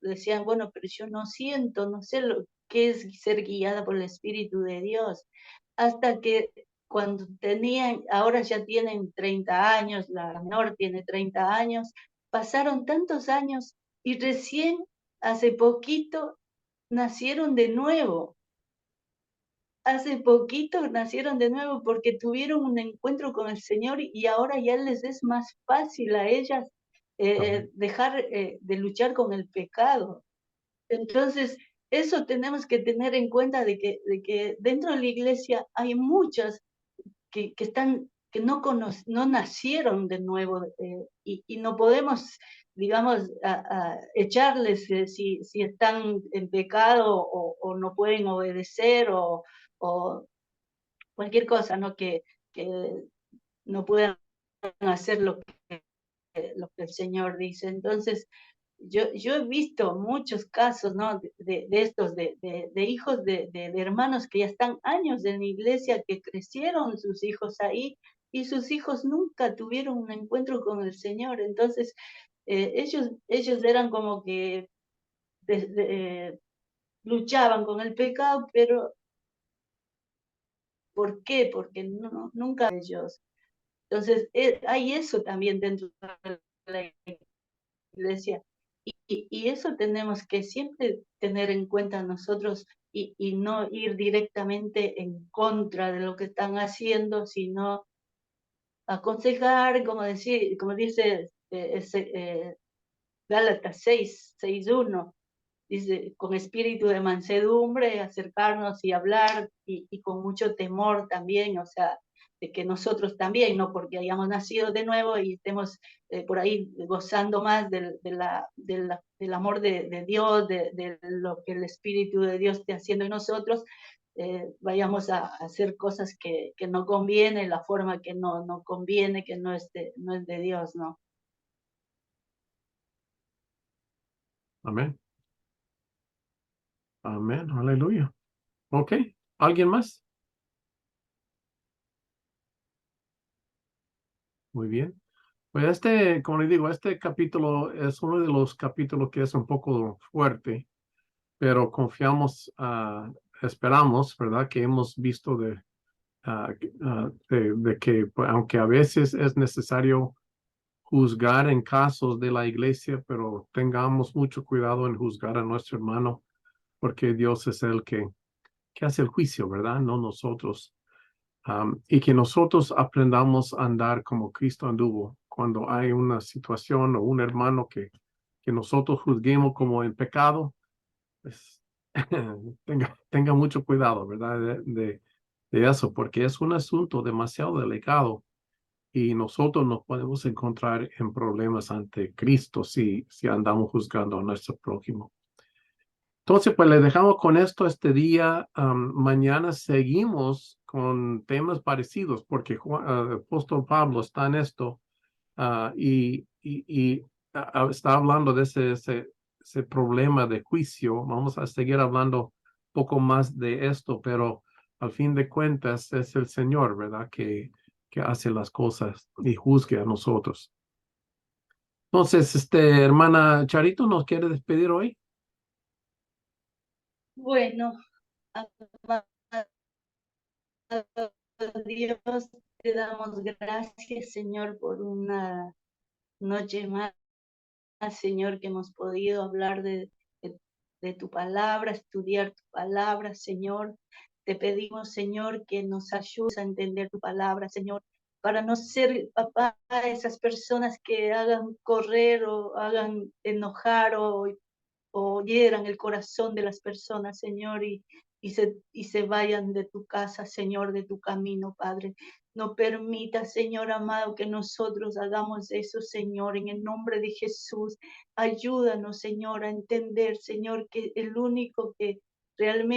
decían, bueno, pero yo no siento, no sé lo que es ser guiada por el Espíritu de Dios. Hasta que cuando ahora ya tienen 30 años, la menor tiene 30 años, pasaron tantos años y recién hace poquito nacieron de nuevo. Hace poquito nacieron de nuevo porque tuvieron un encuentro con el Señor, y ahora ya les es más fácil a ellas dejar de luchar con el pecado. Entonces, eso tenemos que tener en cuenta, de que dentro de la iglesia hay muchas que no nacieron de nuevo, y no podemos, digamos, echarles si están en pecado, o no pueden obedecer, o cualquier cosa, ¿no? Que no puedan hacer lo que el Señor dice. Entonces, yo he visto muchos casos, ¿no? De estos, de hijos de hermanos que ya están años en la iglesia, que crecieron sus hijos ahí, y sus hijos nunca tuvieron un encuentro con el Señor. Entonces, ellos eran como que luchaban con el pecado, pero ¿por qué? Porque nunca ellos. Entonces, hay eso también dentro de la iglesia. Y eso tenemos que siempre tener en cuenta nosotros, y no ir directamente en contra de lo que están haciendo, sino aconsejar, como dice Gálatas 6:1, dice, con espíritu de mansedumbre, acercarnos y hablar, y con mucho temor también, o sea, de que nosotros también, no porque hayamos nacido de nuevo y estemos por ahí gozando más del amor de Dios, de lo que el Espíritu de Dios esté haciendo en nosotros, vayamos a hacer cosas que no conviene, la forma que no conviene, que no es de Dios, ¿no? Amén. Amén. Aleluya. Ok. ¿Alguien más? Muy bien. Pues como le digo, este capítulo es uno de los capítulos que es un poco fuerte, pero confiamos, esperamos, ¿verdad? Que hemos visto de que pues, aunque a veces es necesario juzgar en casos de la iglesia, pero tengamos mucho cuidado en juzgar a nuestro hermano, porque Dios es el que hace el juicio, ¿verdad? No nosotros. Y que nosotros aprendamos a andar como Cristo anduvo cuando hay una situación o un hermano que nosotros juzguemos como en pecado, pues tenga mucho cuidado, ¿verdad? De eso, porque es un asunto demasiado delicado y nosotros nos podemos encontrar en problemas ante Cristo si andamos juzgando a nuestro prójimo. Entonces, pues le dejamos con esto este día. Mañana seguimos con temas parecidos porque el apóstol Pablo está en esto y está hablando de ese problema de juicio. Vamos a seguir hablando un poco más de esto, pero al fin de cuentas es el Señor, ¿verdad? Que hace las cosas y juzgue a nosotros. Entonces, hermana Charito, ¿nos quiere despedir hoy? Bueno, Dios, te damos gracias, Señor, por una noche más, Señor, que hemos podido hablar de tu palabra, estudiar tu palabra, Señor. Te pedimos, Señor, que nos ayudes a entender tu palabra, Señor, para no ser, papá, esas personas que hagan correr o hagan enojar o hieran el corazón de las personas, Señor, y se vayan de tu casa, Señor, de tu camino, Padre. No permita, Señor amado, que nosotros hagamos eso, Señor, en el nombre de Jesús. Ayúdanos, Señor, a entender, Señor, que el único que realmente